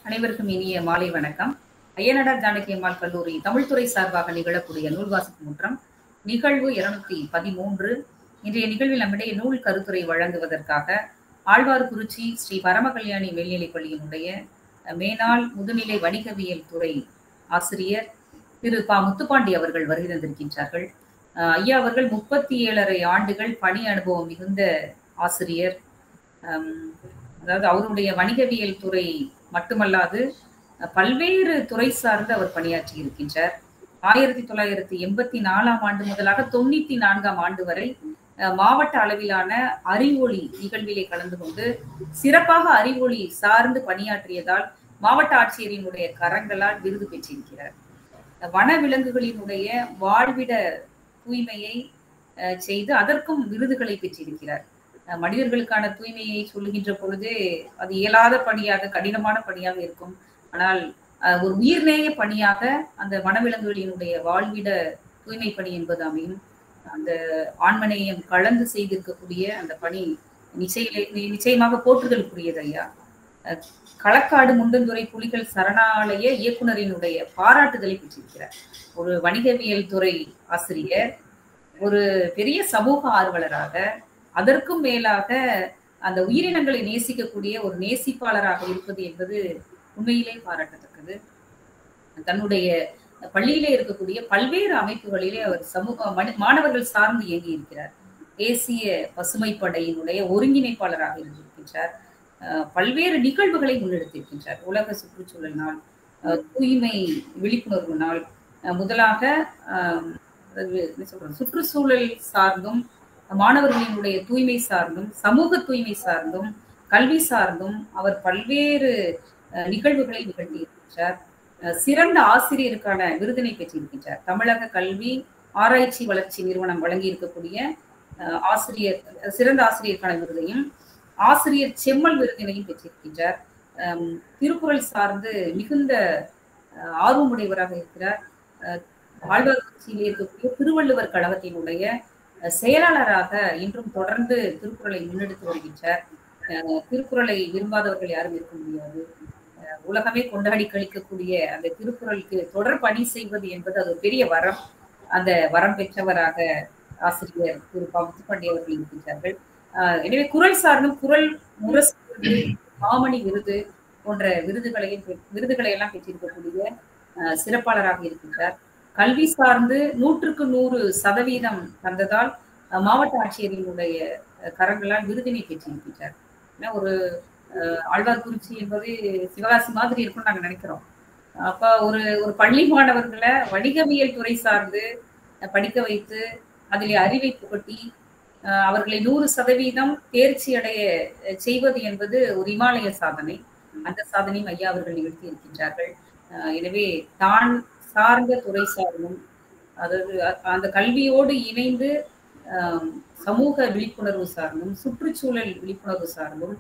அனைவருக்கும் இனிய மாலை வணக்கம். ஐயனாடார் ஜானகி அம்மாள் கல்லூரி தமிழ்துறை சார்பாக நிகழக்கூடிய நூல் வாசிப்பு முற்றம் நிகழ்வு 213. இன்றைய நிகழ்வில் நம்மிடையே நூல் கருத்துரை வழங்குவதற்காக ஆழ்வார்குறிச்சி ஸ்ரீ பரமகல்யாணி மேல்நிலைப் பள்ளியினுடைய மேனாள் முதுநிலை வணிகவியல் துறை ஆசிரியர் திரு ப. முத்துப்பாண்டி அவர்கள் வருகை தந்திருக்கின்றார்கள். ஐயா அவர்கள் 37.5 ஆண்டுகள் பணி அனுபவம் மிகுந்த ஆசிரியர். அதாவது அவருடைய வணிகவியல் துறை மட்டுமல்லாது பல்வேறு துறை சார்ந்து அவர் பணியாற்றி இருக்கின்றார். 1984 ஆண்டு முதலாக 94 ஆண்டு வரை மாவட்ட அளவிலான அறிவொளி நிகழ்விலே கலந்து கொண்டு சிறப்பாக அறிவொளி சார்ந்து பணியாற்றியதால் மாவட்ட ஆட்சியரினுடைய கரங்களால் விருது பெற்றிருக்கிறார். வன விலங்குகளினுடைய வாழ்விட தூய்மையை செய்து அதற்கும் விருதுகளை பெற்றிருக்கிறார். மனிதர்களுக்கான தூய்மையை சொல்லுகின்ற பொழுது அது இயலாத பணியாக, கடினமான பணியாக இருக்கும். ஆனால் ஒரு உயிர்நேய பணியாக அந்த வனவிலங்குகளினுடைய வாழ்விட தூய்மை பணி என்பது அமையும். அந்த ஆண்மநேயம் கலந்து செய்திருக்கக்கூடிய அந்த பணி நிச்சயமாக போற்றுதலுக்குரியது ஐயா. களக்காடு முண்டந்துறை புலிகள் சரணாலய இயக்குனரினுடைய பாராட்டுதலை பெற்றிருக்கிறார். ஒரு வணிகவியல் துறை ஆசிரியர், ஒரு பெரிய சமூக ஆர்வலராக, அதற்கும் மேலாக அந்த உயிரினங்களை நேசிக்கக்கூடிய ஒரு நேசிப்பாளராக இருப்பது என்பது உண்மையிலே பாராட்டத்தக்கது. தன்னுடைய பள்ளியிலே இருக்கக்கூடிய பல்வேறு அமைப்புகளிலே அவர் மாணவர்கள் சார்ந்து இயங்கி இருக்கிறார். தேசிய பசுமை படையினுடைய ஒருங்கிணைப்பாளராக இருந்திருக்கின்றார். பல்வேறு நிகழ்வுகளை முன்னெடுத்திருக்கின்றார். உலக சுற்றுச்சூழல் நாள், தூய்மை விழிப்புணர்வு நாள், முதலாக சுற்றுச்சூழல் சார்ந்தும் மாணவர்களினுடைய தூய்மை சார்ந்தும் சமூக தூய்மை சார்ந்தும் கல்வி சார்ந்தும் அவர் பல்வேறு நிகழ்வுகளை நிகழ்த்தியிருக்கின்றார். சிறந்த ஆசிரியருக்கான விருதினை பெற்றிருக்கின்றார். தமிழக கல்வி ஆராய்ச்சி வளர்ச்சி நிறுவனம் வழங்கி இருக்கக்கூடிய சிறந்த ஆசிரியருக்கான விருதையும் ஆசிரியர் செம்மல் விருதினையும் பெற்றிருக்கின்றார். திருக்குறள் சார்ந்து மிகுந்த ஆர்வமுடையவராக இருக்கிறார். ஆழ்வார்குறிச்சியில் இருக்கக்கூடிய திருவள்ளுவர் கழகத்தினுடைய செயலாளராக இன்றும் தொடர்ந்து திருக்குறளை முன்னெடுத்து வருகின்றார். திருக்குறளை விரும்பாதவர்கள் யாரும் இருக்க முடியாது. உலகமே கொண்டாடி கழிக்கக்கூடிய அந்த திருக்குறளுக்கு தொடர் பணி செய்வது என்பது அது ஒரு பெரிய வரம். அந்த வரம் பெற்றவராக ஆசிரியர் திரு ப. முத்துப்பாண்டி அவர்கள் இருக்கின்றார்கள். எனவே குறள் சார்ந்தும் குறள் முரசு விருது, மாமணி விருது போன்ற விருதுகளை எல்லாம் பெற்றிருக்கக்கூடிய சிறப்பாளராக இருக்கின்றார். கல்வி சார்ந்து 100க்கு 100% தந்ததால் மாவட்ட ஆட்சியரினுடைய கரங்களால் விருதினை பெற்றிருக்கின்றார். ஒரு ஆழ்வார்குறிச்சி என்பது சிவகாசி மாதிரி இருக்கும்னு நாங்க நினைக்கிறோம். அப்ப ஒரு பள்ளி மாணவர்களை வணிகவியல் துறை சார்ந்து படிக்க வைத்து அதில் அறிவை புகட்டி அவர்களை 100% தேர்ச்சி அடைய செய்வது என்பது ஒரு இமாலய சாதனை. அந்த சாதனையும் ஐயா அவர்கள் நிகழ்த்தி இருக்கின்றார்கள். எனவே தான் சார்ந்த துறை சார்ந்தும், அதாவது அந்த கல்வியோடு இணைந்து சமூக விழிப்புணர்வு சார்ந்தும் சுற்றுச்சூழல் விழிப்புணர்வு சார்ந்தும்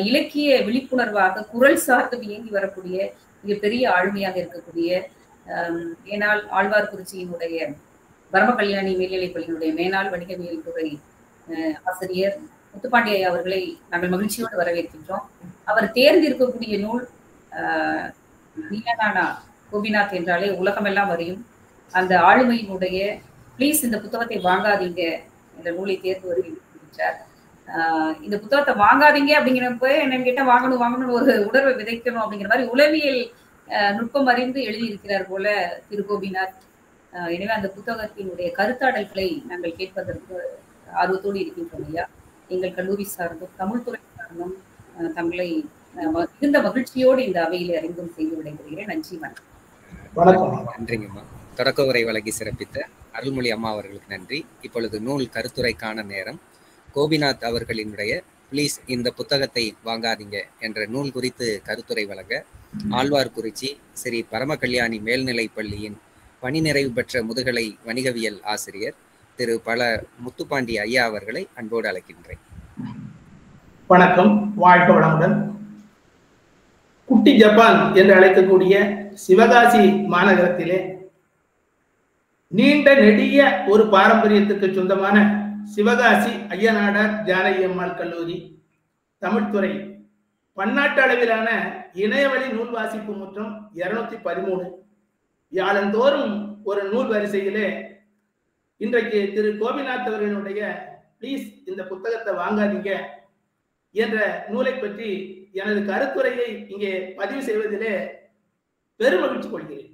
இலக்கிய விழிப்புணர்வாக குறள் சார்ந்தும் இயங்கி வரக்கூடிய மிகப்பெரிய ஆளுமையாக இருக்கக்கூடிய மேனாள் ஆழ்வார்குறிச்சியினுடைய பரமகல்யாணி மேல்நிலைப் பள்ளியினுடைய மேனாள் வணிகவியல் துறை ஆசிரியர் முத்துப்பாண்டி ஐயா அவர்களை நாங்கள் மகிழ்ச்சியோடு வரவேற்கின்றோம். அவர் தேர்ந்தெடுக்கக்கூடிய நூல் நீலநானா கோபிநாத் என்றாலே உலகமெல்லாம் அறியும் அந்த ஆளுமையினுடைய ப்ளீஸ் இந்த புத்தகத்தை வாங்காதீங்க என்ற நூலை தேர்ந்து வருகின்றார். இந்த புத்தகத்தை வாங்காதீங்க அப்படிங்கிறப்ப என்னன்னு கேட்டா வாங்கணும்னு ஒரு உணர்வை விதைக்கணும் அப்படிங்கிற மாதிரி உளவியல் நுட்பம் அறிந்து எழுதியிருக்கிறார் போல திரு கோபிநாத். எனவே அந்த புத்தகத்தினுடைய கருத்தாடல்களை நாங்கள் கேட்பதற்கு ஆர்வத்தோடு இருக்கின்றோம் ஐயா. எங்கள் கல்லூரி சார்ந்தும் தமிழ்துறை சார்ந்தும் தங்களை மிகுந்த மகிழ்ச்சியோடு இந்த அவையில் அறிந்தும் செய்து விடைபெறுகிறேன். நன்றி, வணக்கம். நன்றிங்கம்மா. தொடக்க உரை வழங்கி சிறப்பித்த அருள்மொழி அம்மா அவர்களுக்கு நன்றி. இப்பொழுது நூல் கருத்துரைக்கான நேரம். கோபிநாத் அவர்களினுடைய ப்ளீஸ் இந்த புத்தகத்தை வாங்காதீங்க என்ற நூல் குறித்து கருத்துரை வழங்க ஆழ்வார்குறிச்சி ஸ்ரீ பரமகல்யாணி மேல்நிலைப் பள்ளியின் பணி நிறைவு பெற்ற முதுகலை வணிகவியல் ஆசிரியர் திரு பல. முத்துப்பாண்டி ஐயா அவர்களை அன்போடு அழைக்கின்றேன். வணக்கம், வாழ்க வளமுடன். குட்டி ஜப்பான் என்று அழைக்கக்கூடிய சிவகாசி மாநகரத்திலே நீண்ட நெடிய ஒரு பாரம்பரியத்துக்கு சொந்தமான சிவகாசி ஐயனாடார் ஜானகி அம்மாள் கல்லூரி தமிழ்துறை பன்னாட்டு அளவிலான இணையவழி நூல் வாசிப்பு முற்றம் 213. வியாழந்தோறும் ஒரு நூல் வரிசையிலே இன்றைக்கு திரு கோபிநாத் அவர்களுடைய ப்ளீஸ் இந்த புத்தகத்தை வாங்காதீங்க என்ற நூலை பற்றி எனது கருத்துரையை இங்கே பதிவு செய்வதிலே பெருமகிழ்ச்சி கொள்கிறேன்.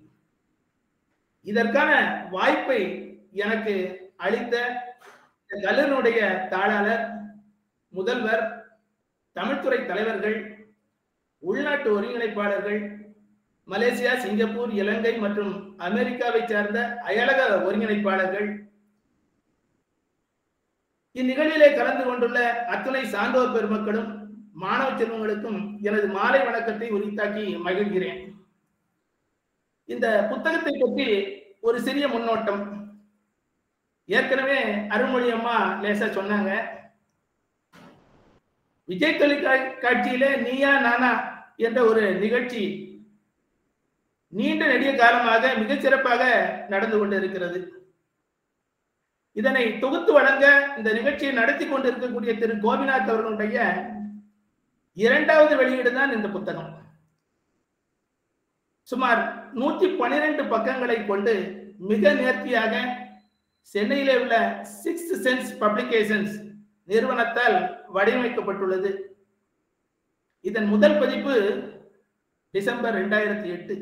இதற்கான வாய்ப்பை எனக்கு அளித்த கல்லூரியுடைய தாளாளர், முதல்வர், தமிழ்துறை தலைவர்கள், உள்நாட்டு ஒருங்கிணைப்பாளர்கள், மலேசியா, சிங்கப்பூர், இலங்கை மற்றும் அமெரிக்காவை சார்ந்த அயலக ஒருங்கிணைப்பாளர்கள், இந்நிகழ்விலே கலந்து கொண்டுள்ள அத்துணை சான்றோர் பெருமக்களும் மாணவ செல்வங்களுக்கும் எனது மாலை வணக்கத்தை உரித்தாக்கி மகிழ்கிறேன். இந்த புத்தகத்தை பற்றி ஒரு சிறிய முன்னோட்டம். ஏற்கனவே அருள்மொழி அம்மா லேசா சொன்னாங்க. விஜய் தொலைக்காட்சியிலே நீயா நானா என்ற ஒரு நிகழ்ச்சி நீண்ட நெடிய காலமாக மிகச் சிறப்பாக நடந்து கொண்டிருக்கிறது. இதனை தொகுத்து வழங்க இந்த நிகழ்ச்சியை நடத்தி கொண்டிருக்கக்கூடிய திரு கோபிநாத் அவர்களுடைய 2வது வெளியீடு தான் இந்த புத்தகம். சுமார் 112 பக்கங்களை கொண்டு மிக நேர்த்தியாக சென்னையிலே உள்ள 6th சென்ஸ் பப்ளிகேஷன்ஸ் நிறுவனத்தால் வடிவமைக்கப்பட்டுள்ளது. இதன் முதல் பதிப்பு டிசம்பர் 2008.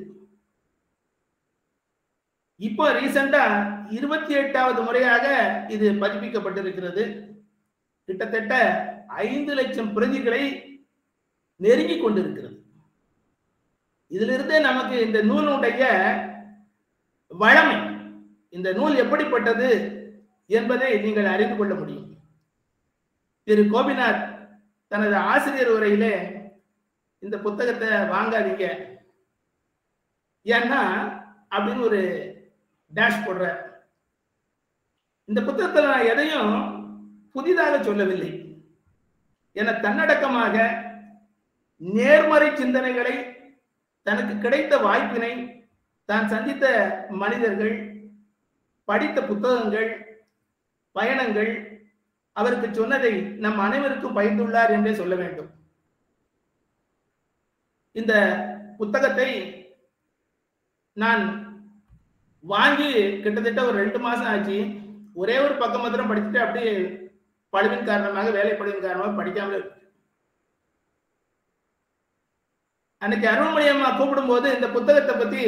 இப்போ ரீசெண்டா 28வது முறையாக இது பதிப்பிக்கப்பட்டிருக்கிறது. கிட்டத்தட்ட 5 லட்சம் பிரதிகளை நெருங்கி கொண்டிருக்கிறது. இதிலிருந்தே நமக்கு இந்த நூலுடைய வளமை, இந்த நூல் எப்படிப்பட்டது என்பதை நீங்கள் அறிந்து கொள்ள முடியும். திரு கோபிநாத் தனது ஆசிரியர் உரையிலே இந்த புத்தகத்தை வாங்காதீங்க ஏன்னா அப்படின்னு ஒரு டேஷ் போடுற. இந்த புத்தகத்தில் நான் எதையும் புதிதாக சொல்லவில்லை என தன்னடக்கமாக நேர்மறை சிந்தனைகளை, தனக்கு கிடைத்த வாய்ப்பினை, தான் சந்தித்த மனிதர்கள், படித்த புத்தகங்கள், பயணங்கள், அவருக்கு சொன்னதை நம் அனைவருக்கும் பகிர்ந்துள்ளார் என்றே சொல்ல வேண்டும். இந்த புத்தகத்தை நான் வாங்கி கிட்டத்தட்ட ஒரு 2 மாசம் ஆச்சு. ஒரே ஒரு பக்கம் மாத்திரம் படிச்சுட்டு அப்படியே பழுவின் காரணமாக, வேலைப்பழுவின் காரணமாக படிக்காமல் இருக்கு. அன்னைக்கு அருள்மொழி அம்மா கூப்பிடும் போது இந்த புத்தகத்தை பத்தி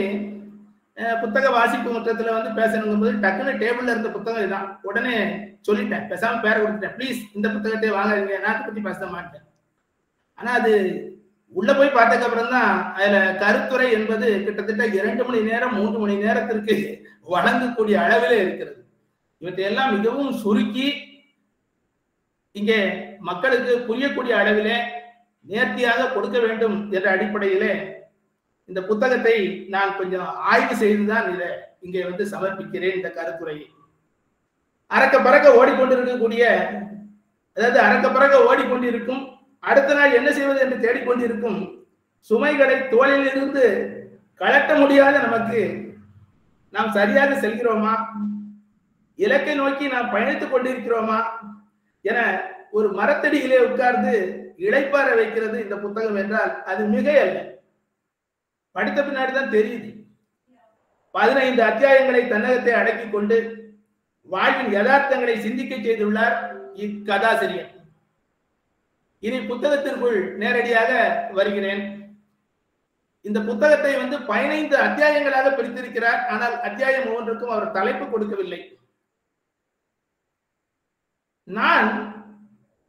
புத்தக வாசிப்பு முற்றத்துல வந்து பேசணுங்கும் போது டக்குன்னு டேபிள்ல இருந்த புத்தகம் இதுதான். உடனே சொல்லிட்டேன், பேசாம பேரை கொடுத்துட்டேன், ப்ளீஸ் இந்த புத்தகத்தை வாங்காதீங்க, நான் பத்தி பேச மாட்டேன். ஆனா அது உள்ள போய் பார்த்ததுக்கு அப்புறம் தான் அதுல கருத்துரை என்பது கிட்டத்தட்ட 2 மணி நேரம் 3 மணி நேரத்திற்கு வழங்கக்கூடிய அளவிலே இருக்கிறது. இவற்றையெல்லாம் மிகவும் சுருக்கி இங்கே மக்களுக்கு புரியக்கூடிய அளவிலே நேர்த்தியாக கொடுக்க வேண்டும் என்ற அடிப்படையிலே இந்த புத்தகத்தை நான் கொஞ்சம் ஆய்வு செய்துதான் இதை இங்கே வந்து சமர்ப்பிக்கிறேன். இந்த கருத்துரையை அறக்க பறக்க ஓடிக்கொண்டிருக்கக்கூடிய, அதாவது அறக்க பறக்க ஓடிக்கொண்டிருக்கும், அடுத்த நாள் என்ன செய்வது என்று தேடிக்கொண்டிருக்கும் சுமைகளை தோளில் இருந்து கலட்ட முடியாத நமக்கு நாம் சரியாக செல்கிறோமா, இலக்கை நோக்கி நாம் பயணித்துக் கொண்டிருக்கிறோமா என ஒரு மரத்தடியிலே உட்கார்ந்து இளைப்பாற வைக்கிறது இந்த புத்தகம் என்றால் அது மிக அல்ல. படித்த பின்னாடிதான் தெரியுது. 15 அத்தியாயங்களை தன்னகத்தை அடக்கி கொண்டு வாழ்வின் யதார்த்தங்களை சிந்திக்க செய்துள்ளார் இக்கதாசிரியர். இனி புத்தகத்திற்குள் நேரடியாக வருகிறேன். இந்த புத்தகத்தை வந்து 15 அத்தியாயங்களாக பிரித்திருக்கிறார். ஆனால் அத்தியாயம் ஒவ்வொன்றுக்கும் அவர் தலைப்பு கொடுக்கவில்லை. நான்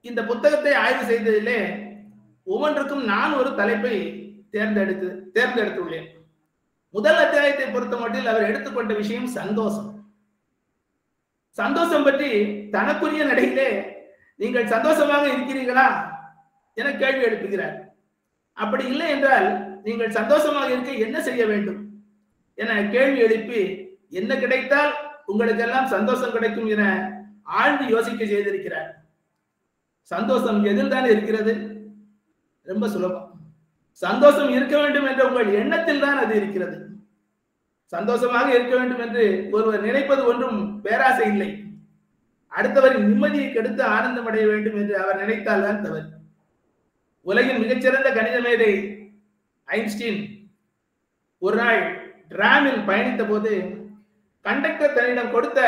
இந்த புத்தகத்தை ஆய்வு செய்ததிலே ஒவ்வொன்றுக்கும் நான் ஒரு தலைப்பை தேர்ந்தெடுத்துள்ளேன். முதல் அத்தியாயத்தை பொறுத்த மட்டில் அவர் எடுத்துக்கொண்ட விஷயம் சந்தோஷம். சந்தோஷம் பற்றி தனக்குரிய நடையிலே நீங்கள் சந்தோஷமாக இருக்கிறீர்களா என கேள்வி எழுப்புகிறார். அப்படி இல்லை என்றால் நீங்கள் சந்தோஷமாக இருக்க என்ன செய்ய வேண்டும் என கேள்வி எழுப்பி என்ன கிடைத்தால் உங்களுக்கெல்லாம் சந்தோஷம் கிடைக்கும் என ஆழ்ந்து யோசிக்க செய்திருக்கிறார். சந்தோஷம் எதில் தான் இருக்கிறது? ரொம்ப சுலபம். சந்தோஷம் இருக்க வேண்டும் என்ற உங்கள் எண்ணத்தில் தான் அது இருக்கிறது. சந்தோஷமாக இருக்க வேண்டும் என்று ஒருவர் நினைப்பது ஒன்றும் பேராசை இல்லை. அடுத்தவரின் நிம்மதியை கெடுத்து ஆனந்தம் அடைய வேண்டும் என்று அவர் நினைத்தால் தான் தவறு. உலகின் மிகச்சிறந்த கணித மேதை ஐன்ஸ்டீன் ஒரு நாள் டிராமில் பயணித்த போது கண்டக்டர் தன்னிடம் கொடுத்த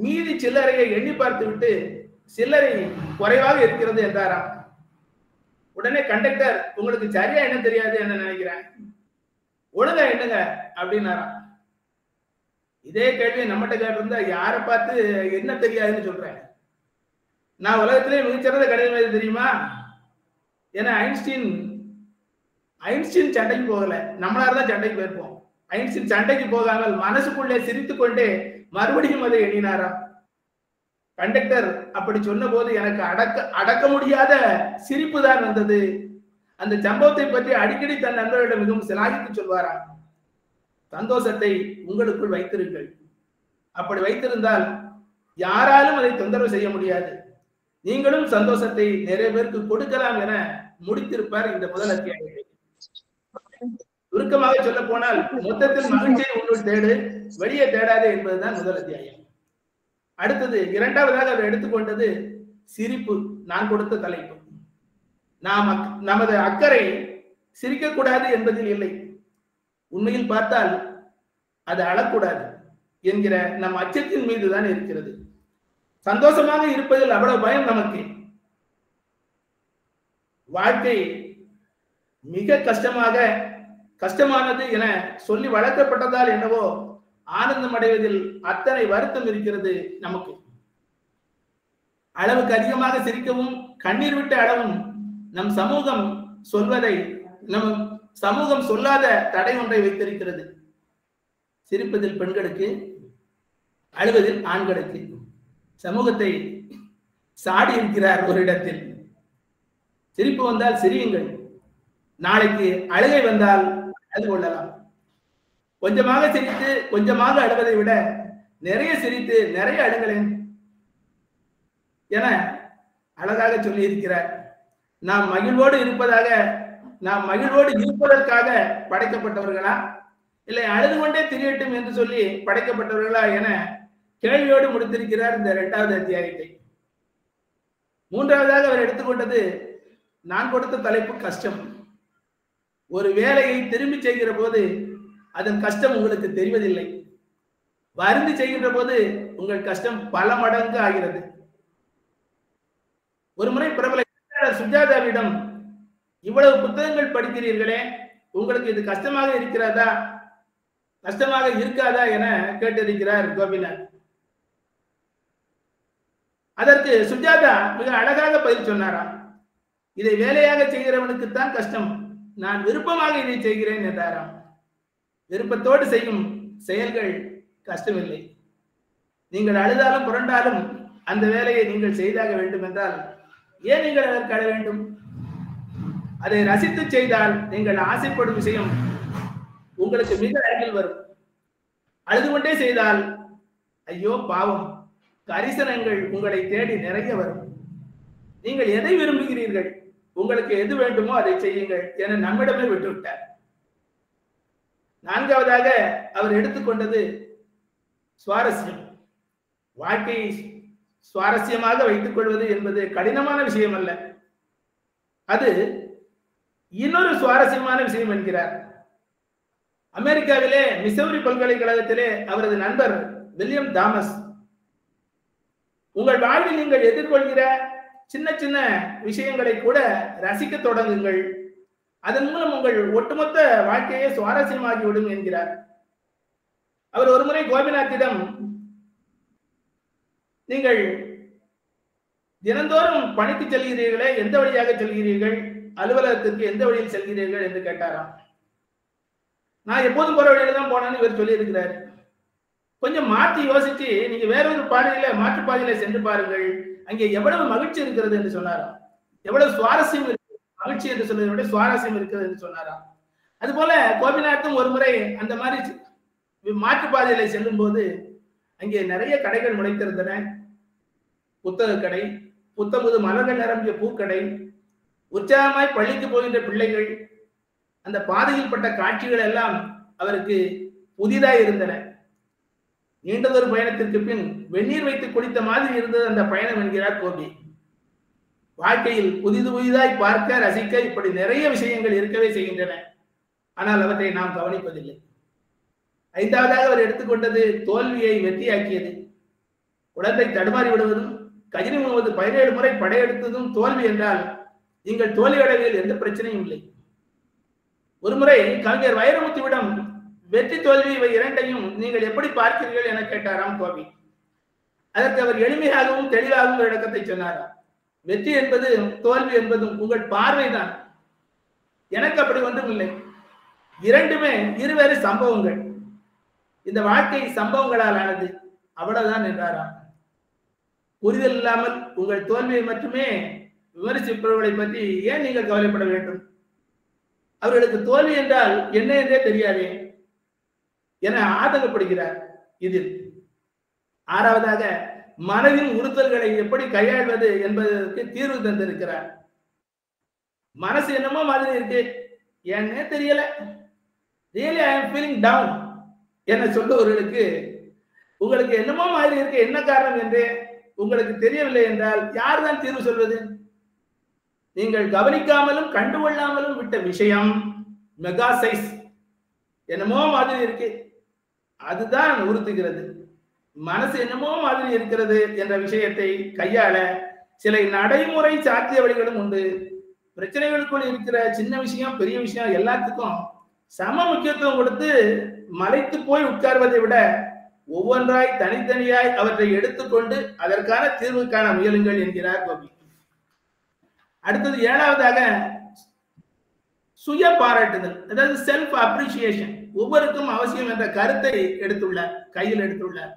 மீதி சில்லறையை எண்ணி பார்த்து விட்டு சில்லறை குறைவாக இருக்கிறது என்றாராம். உடனே கண்டக்டர், உங்களுக்கு சரியா என்ன தெரியாது என்ன நினைக்கிறேன், ஒழுங்கா எண்ணுங்க அப்படின்னாராம். இதே கேள்வி நம்மகிட்ட கேட்டிருந்தா யாரை பார்த்து என்ன தெரியாதுன்னு சொல்றேன். நான் உலகத்திலே மிகச்சிறந்த கணித மேதை தெரியுமா? ஏன்னா ஐன்ஸ்டீன் சண்டைக்கு போகல, நம்மளால சண்டைக்கு போயிருப்போம். ஐன்ஸ்டீன் சண்டைக்கு போகாமல் மனசுக்குள்ளே சிரித்துக் கொண்டே மறுபடியும் அதை எண்ணினாராம். கண்டக்டர் அப்படி சொன்ன போது எனக்கு அடக்க முடியாத சிரிப்பு தான் வந்தது. அந்த சம்பவத்தை பற்றி அடிக்கடி தன் நண்பர்களிடம் மிகவும் சிலாகித்து சொல்வாராம். சந்தோஷத்தை உங்களுக்குள் வைத்திருங்கள். அப்படி வைத்திருந்தால் யாராலும் அதை தொந்தரவு செய்ய முடியாது. நீங்களும் சந்தோஷத்தை நிறைய பேருக்கு கொடுக்கலாம் என முடித்திருப்பார் இந்த முதல் அத்தியாயத்தை. சுருக்கமாக சொல்ல போனால் மொத்தத்தில் மகிழ்ச்சியை உள்ளுள் தேடு, வெளியே தேடாதே என்பதுதான் முதல் அத்தியாயம். அடுத்தது இரண்டாவதாக அவர் எடுத்துக்கொண்டது சிரிப்பு. நான் கொடுத்த தலைப்பு. நமது அக்கறை சிரிக்கக்கூடாது என்பதில் இல்லை, உண்மையில் பார்த்தால் அது அழக்கூடாது என்கிற நம் அச்சத்தின் மீதுதான் இருக்கிறது. சந்தோஷமாக இருப்பதில் அவ்வளவு பயம் நமக்கு. வாழ்க்கை மிக கஷ்டமானது என சொல்லி வளர்க்கப்பட்டதால் என்னவோ ஆனந்தம் அடைவதில் அத்தனை வருத்தம் இருக்கிறது நமக்கு. அளவுக்கு அதிகமாக சிரிக்கவும் கண்ணீர் விட்டு அளவும் நம் சமூகம் சொல்லாத தடை ஒன்றை வைத்திருக்கிறது. சிரிப்பதில் பெண்களுக்கு, அழுவதில் ஆண்களுக்கு. சமூகத்தை சாடி இருக்கிறார் ஒரு இடத்தில். சிரிப்பு வந்தால் சிரியுங்கள், நாளைக்கு அழுகை வந்தால் அழுது கொள்ளலாம். கொஞ்சமாக சிரித்து கொஞ்சமாக அழுவதை விட நிறைய சிரித்து நிறைய அழுங்களேன் என அழகாக சொல்லி இருக்கிறார். நாம் மகிழ்வோடு இருப்பதற்காக படைக்கப்பட்டவர்களா, இல்லை அழுது கொண்டே திரியட்டும் என்று சொல்லி படைக்கப்பட்டவர்களா என கேள்வியோடு முடித்திருக்கிறார் இந்த 2வது அத்தியாயத்தை. மூன்றாவதாக அவர் எடுத்துக்கொண்டது நான் கொடுத்த தலைப்பு கஷ்டம். ஒரு வேலையை திரும்பி செய்கிற போது அதன் கஷ்டம் உங்களுக்கு தெரிவதில்லை. வருந்தி செய்கின்ற போது உங்கள் கஷ்டம் பல மடங்கு ஆகிறது. ஒரு முறை பிரபல சுஜாதாவிடம், இவ்வளவு புத்தகங்கள் படிக்கிறீர்களே, உங்களுக்கு இது கஷ்டமாக இருக்காதா என கேட்டிருக்கிறார் கோபிநாத். அதற்கு சுஜாதா மிக அழகாக பதில் சொன்னாராம். இதை வேலையாக செய்கிறவனுக்குத்தான் கஷ்டம், நான் விருப்பமாக இதை செய்கிறேன் என்றாராம். விருப்பத்தோடு செய்யும் செயல்கள் கஷ்டமில்லை. நீங்கள் அழுதாலும் புரண்டாலும் அந்த வேலையை நீங்கள் செய்தாக வேண்டும் என்றால் ஏன் நீங்கள் அதற்கு அழ வேண்டும்? அதை ரசித்து செய்தால் நீங்கள் ஆசைப்படும் விஷயம் உங்களுக்கு மிக அருகில் வரும். அழுது கொண்டே செய்தால் ஐயோ பாவம், கரிசனங்கள் உங்களை தேடி நிறைய வரும். நீங்கள் எதை விரும்புகிறீர்கள், உங்களுக்கு எது வேண்டுமோ அதை செய்யுங்கள் என நம்மிடமே விட்டுவிட்டார். நான்காவதாக அவர் எடுத்துக்கொண்டது சுவாரஸ்யம். வாழ்க்கையை சுவாரஸ்யமாக வைத்துக் கொள்வது என்பது கடினமான விஷயம் அல்ல, அது இன்னொரு சுவாரஸ்யமான விஷயம் என்கிறார். அமெரிக்காவிலே மிசௌரி பல்கலைக்கழகத்திலே அவரது நண்பர் வில்லியம் தாமஸ், உங்கள் வாழ்வில் நீங்கள் எதிர்கொள்கிற சின்ன சின்ன விஷயங்களை கூட ரசிக்க தொடங்குங்கள், அதன் மூலம் உங்கள் ஒட்டுமொத்த வாழ்க்கையே சுவாரஸ்யமாகிவிடும் என்கிறார். அவர் ஒருமுறை கோபிநாத்திடம், நீங்கள் தினந்தோறும் பணிக்கு செல்கிறீர்களே, எந்த வழியாக செல்கிறீர்கள், அலுவலகத்திற்கு எந்த வழியில் செல்கிறீர்கள் என்று கேட்டாராம். நான் எப்போதும் போற வழியில தான் போனேன்னு இவர் சொல்லி இருக்கிறார். கொஞ்சம் மாற்றி யோசிச்சு நீங்க வேறொரு பாதையில மாற்றுப்பாதையில சென்று பாருங்கள், அங்கே எவ்வளவு மகிழ்ச்சி இருக்கிறது என்று சொன்னாராம். எவ்வளவு சுவாரஸ்யம் இருக்கு, மகிழ்ச்சி என்று சொல்வதை விட சுவாரஸ்யம் இருக்கிறது என்று சொன்னாராம். அது போல கோபிநாத்தும் ஒரு முறை அந்த மாதிரி மாற்றுப்பாதையில செல்லும் போது அங்கே நிறைய கடைகள் முளைத்திருந்தன. புத்தக கடை, புத்தமுது மலர்கள் நிரம்பிய பூக்கடை, உற்சாகமாய் பள்ளிக்கு போகின்ற பிள்ளைகள். அந்த பாதையில் பட்ட காட்சிகள் எல்லாம் அவருக்கு புதிதாய் இருந்தன. நீண்டதொரு பயணத்திற்கு பின் வெந்நீர் வைத்து குடித்த மாதிரி இருந்தது அந்த பயணம் என்கிறார் கோபி. வாழ்க்கையில் புதிதாய் பார்க்க ரசிக்க இப்படி நிறைய விஷயங்கள் இருக்கவே செய்கின்றன. ஆனால் அவற்றை நாம் கவனிப்பதில்லை. ஐந்தாவதாக அவர் எடுத்துக்கொண்டது தோல்வியை வெற்றியாக்கியது. குழந்தை தடுமாறி விடுவதும் கஜினி முகமது 17 முறை படையெடுத்ததும் தோல்வி என்றால் நீங்கள் தோல்வியடைவதில் எந்த பிரச்சனையும் இல்லை. ஒருமுறை கவிஞர் வைரமுத்துவிடம் வெற்றி தோல்வி இவை இரண்டையும் நீங்கள் எப்படி பார்க்கிறீர்கள் என கேட்டாராம் கோபி. அதற்கு அவர் எளிமையாகவும் தெளிவாகவும் விளக்கத்தை சொன்னாராம். வெற்றி என்பது தோல்வி என்பதும் உங்கள் பார்வைதான், எனக்கு அப்படி ஒன்றும் இல்லை. இரண்டுமே இருவேறு சம்பவங்கள். இந்த வாழ்க்கை சம்பவங்களால் ஆனது, அவ்வளவுதான் என்றாராம். புரிதல் இல்லாமல் உங்கள் தோல்வியை மட்டுமே விமர்சிப்பவர்களை பற்றி ஏன் நீங்கள் கவலைப்பட வேண்டும்? அவர்களுக்கு தோல்வி என்றால் என்ன என்றே தெரியாதே என ஆதங்கப்படுகிறார். இதில் ஆறாவதாக மனதின் உறுத்தல்களை எப்படி கையாள்வது என்பதற்கு தீர்வு தந்திருக்கிறார். மனசு என்னமோ மாதிரி இருக்கு, ஏன்னே தெரியல, really I am feeling down என சொல்லுவவர்களுக்கு உங்களுக்கு என்னமோ மாதிரி இருக்கு, என்ன காரணம் என்று உங்களுக்கு தெரியவில்லை என்றால் யார்தான் தீர்வு சொல்வது? நீங்கள் கவனிக்காமலும் கண்டுகொள்ளாமலும் விட்ட விஷயம் மெகா சைஸ் என்னமோ மாதிரி இருக்கு, அதுதான் உறுத்துகிறது. மனசு என்னமோ மாதிரி இருக்கிறது என்ற விஷயத்தை கையாள சில நடைமுறை சாத்திய வழிகளும் உண்டு. பிரச்சனைகளுக்குள் இருக்கிற சின்ன விஷயம் பெரிய விஷயம் எல்லாத்துக்கும் சம முக்கியத்துவம் கொடுத்து மலைத்து போய் உட்கார்வதை விட ஒவ்வொன்றாய் தனித்தனியாய் அவற்றை எடுத்துக்கொண்டு அதற்கான தீர்வுக்கான முயலுங்கள் என்கிறார் கோபி. அடுத்தது ஏழாவதாக சுய பாராட்டுதல், அதாவது செல்ஃப் அப்ரிசியேஷன் ஒவ்வொருக்கும் அவசியம் என்ற கருத்தை எடுத்துள்ளார், கையில் எடுத்துள்ளார்.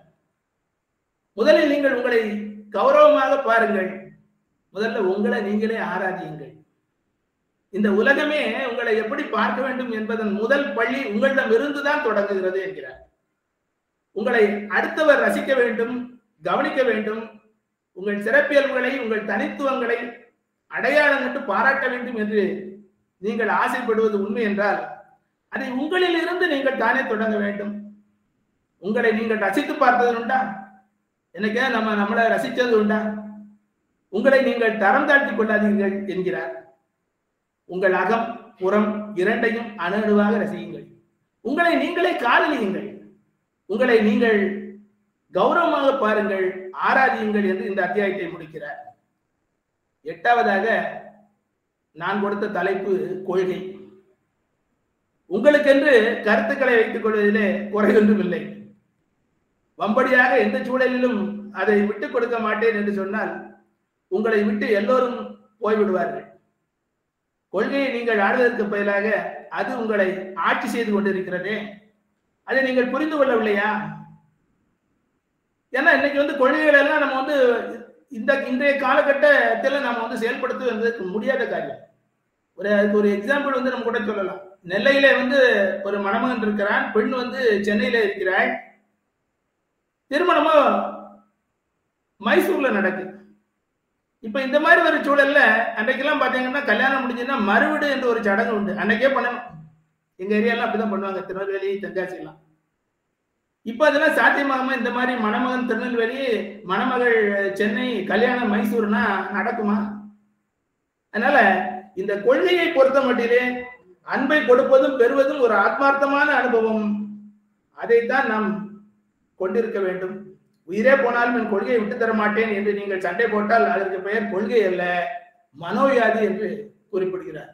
முதலில் நீங்கள் உங்களை கௌரவமாக பாருங்கள். முதல்ல உங்களை நீங்களே ஆராதியுங்கள். இந்த உலகமே உங்களை எப்படி பார்க்க வேண்டும் என்பதன் முதல் பள்ளி உங்களிடம் இருந்துதான் தொடங்குகிறது என்கிறார். உங்களை அடுத்தவர் ரசிக்க வேண்டும், கவனிக்க வேண்டும். உங்கள் சிறப்பியல்புகளை உங்கள் தனித்துவங்களை அடையாளம் கண்டு பாராட்ட வேண்டும் என்று நீங்கள் ஆசைப்படுவது உண்மை என்றால் அதை உங்களில் இருந்து நீங்கள் தானே தொடங்க வேண்டும். உங்களை நீங்கள் ரசித்து பார்த்தது உண்டா? எனக்கு நம்மளை ரசித்தது உண்டா? உங்களை நீங்கள் தரம் தாழ்த்திக் கொள்ளாதீர்கள் என்கிறார். உங்கள் அகம் புறம் இரண்டையும் அணு அணுவாக ரசியுங்கள். உங்களை நீங்களே காதலியுங்கள். உங்களை நீங்கள் கௌரவமாக பாருங்கள், ஆராதியுங்கள் என்று இந்த அத்தியாயத்தை முடிக்கிறார். எட்டாவதாக நான் கொடுத்த தலைப்பு கொள்கை. உங்களுக்கென்று கருத்துக்களை வைத்துக் கொள்வதிலே குறையொன்றும் இல்லை. வம்படியாக எந்த சூழலிலும் அதை விட்டுக் கொடுக்க மாட்டேன் என்று சொன்னால் உங்களை விட்டு எல்லோரும் போய்விடுவார்கள். கொள்கையை நீங்கள் ஆடுவதற்கு பதிலாக அது உங்களை ஆட்சி செய்து கொண்டிருக்கிறதே, அதை நீங்கள் புரிந்து கொள்ளவில்லையா? ஏன்னா இன்னைக்கு கொள்கைகள் எல்லாம் நம்ம இன்றைய காலகட்டத்தில் நம்ம செயல்படுத்துவதற்கு முடியாத காரியம். அதுக்கு ஒரு எக்ஸாம்பிள் நம்ம கூட சொல்லலாம். நெல்லையில ஒரு மணமகன் இருக்கிறான், பெண் சென்னையில இருக்கிறாள். திருமணமோ மைசூர்ல நடக்குது. இப்ப இந்த மாதிரி ஒரு சூழல்ல அன்றைக்கெல்லாம் பாத்தீங்கன்னா கல்யாணம் முடிஞ்சுன்னா மறுவீடு என்று ஒரு சடங்கு உண்டு. அன்னைக்கே பண்ணணும். எங்க ஏரியாலாம் அப்படிதான் பண்ணுவாங்க, திருநெல்வேலி தென்காசி எல்லாம். இப்ப அதெல்லாம் சாத்தியமாகாம இந்த மாதிரி மணமகன் திருநெல்வேலி, மணமகள் சென்னை, கல்யாணம் மைசூர்னா நடக்குமா? அதனால இந்த கொள்கையை பொறுத்த மட்டிலே அன்பை கொடுப்பதும் பெறுவதும் ஒரு ஆத்மார்த்தமான அனுபவம். அதைத்தான் நாம் கொண்டிருக்க வேண்டும். உயிரே போனாலும் என் கொள்கையை விட்டு தர மாட்டேன் என்று நீங்கள் சண்டை போட்டால் அதற்கு பெயர் கொள்கை அல்ல, மனோவியாதி என்று குறிப்பிடுகிறார்.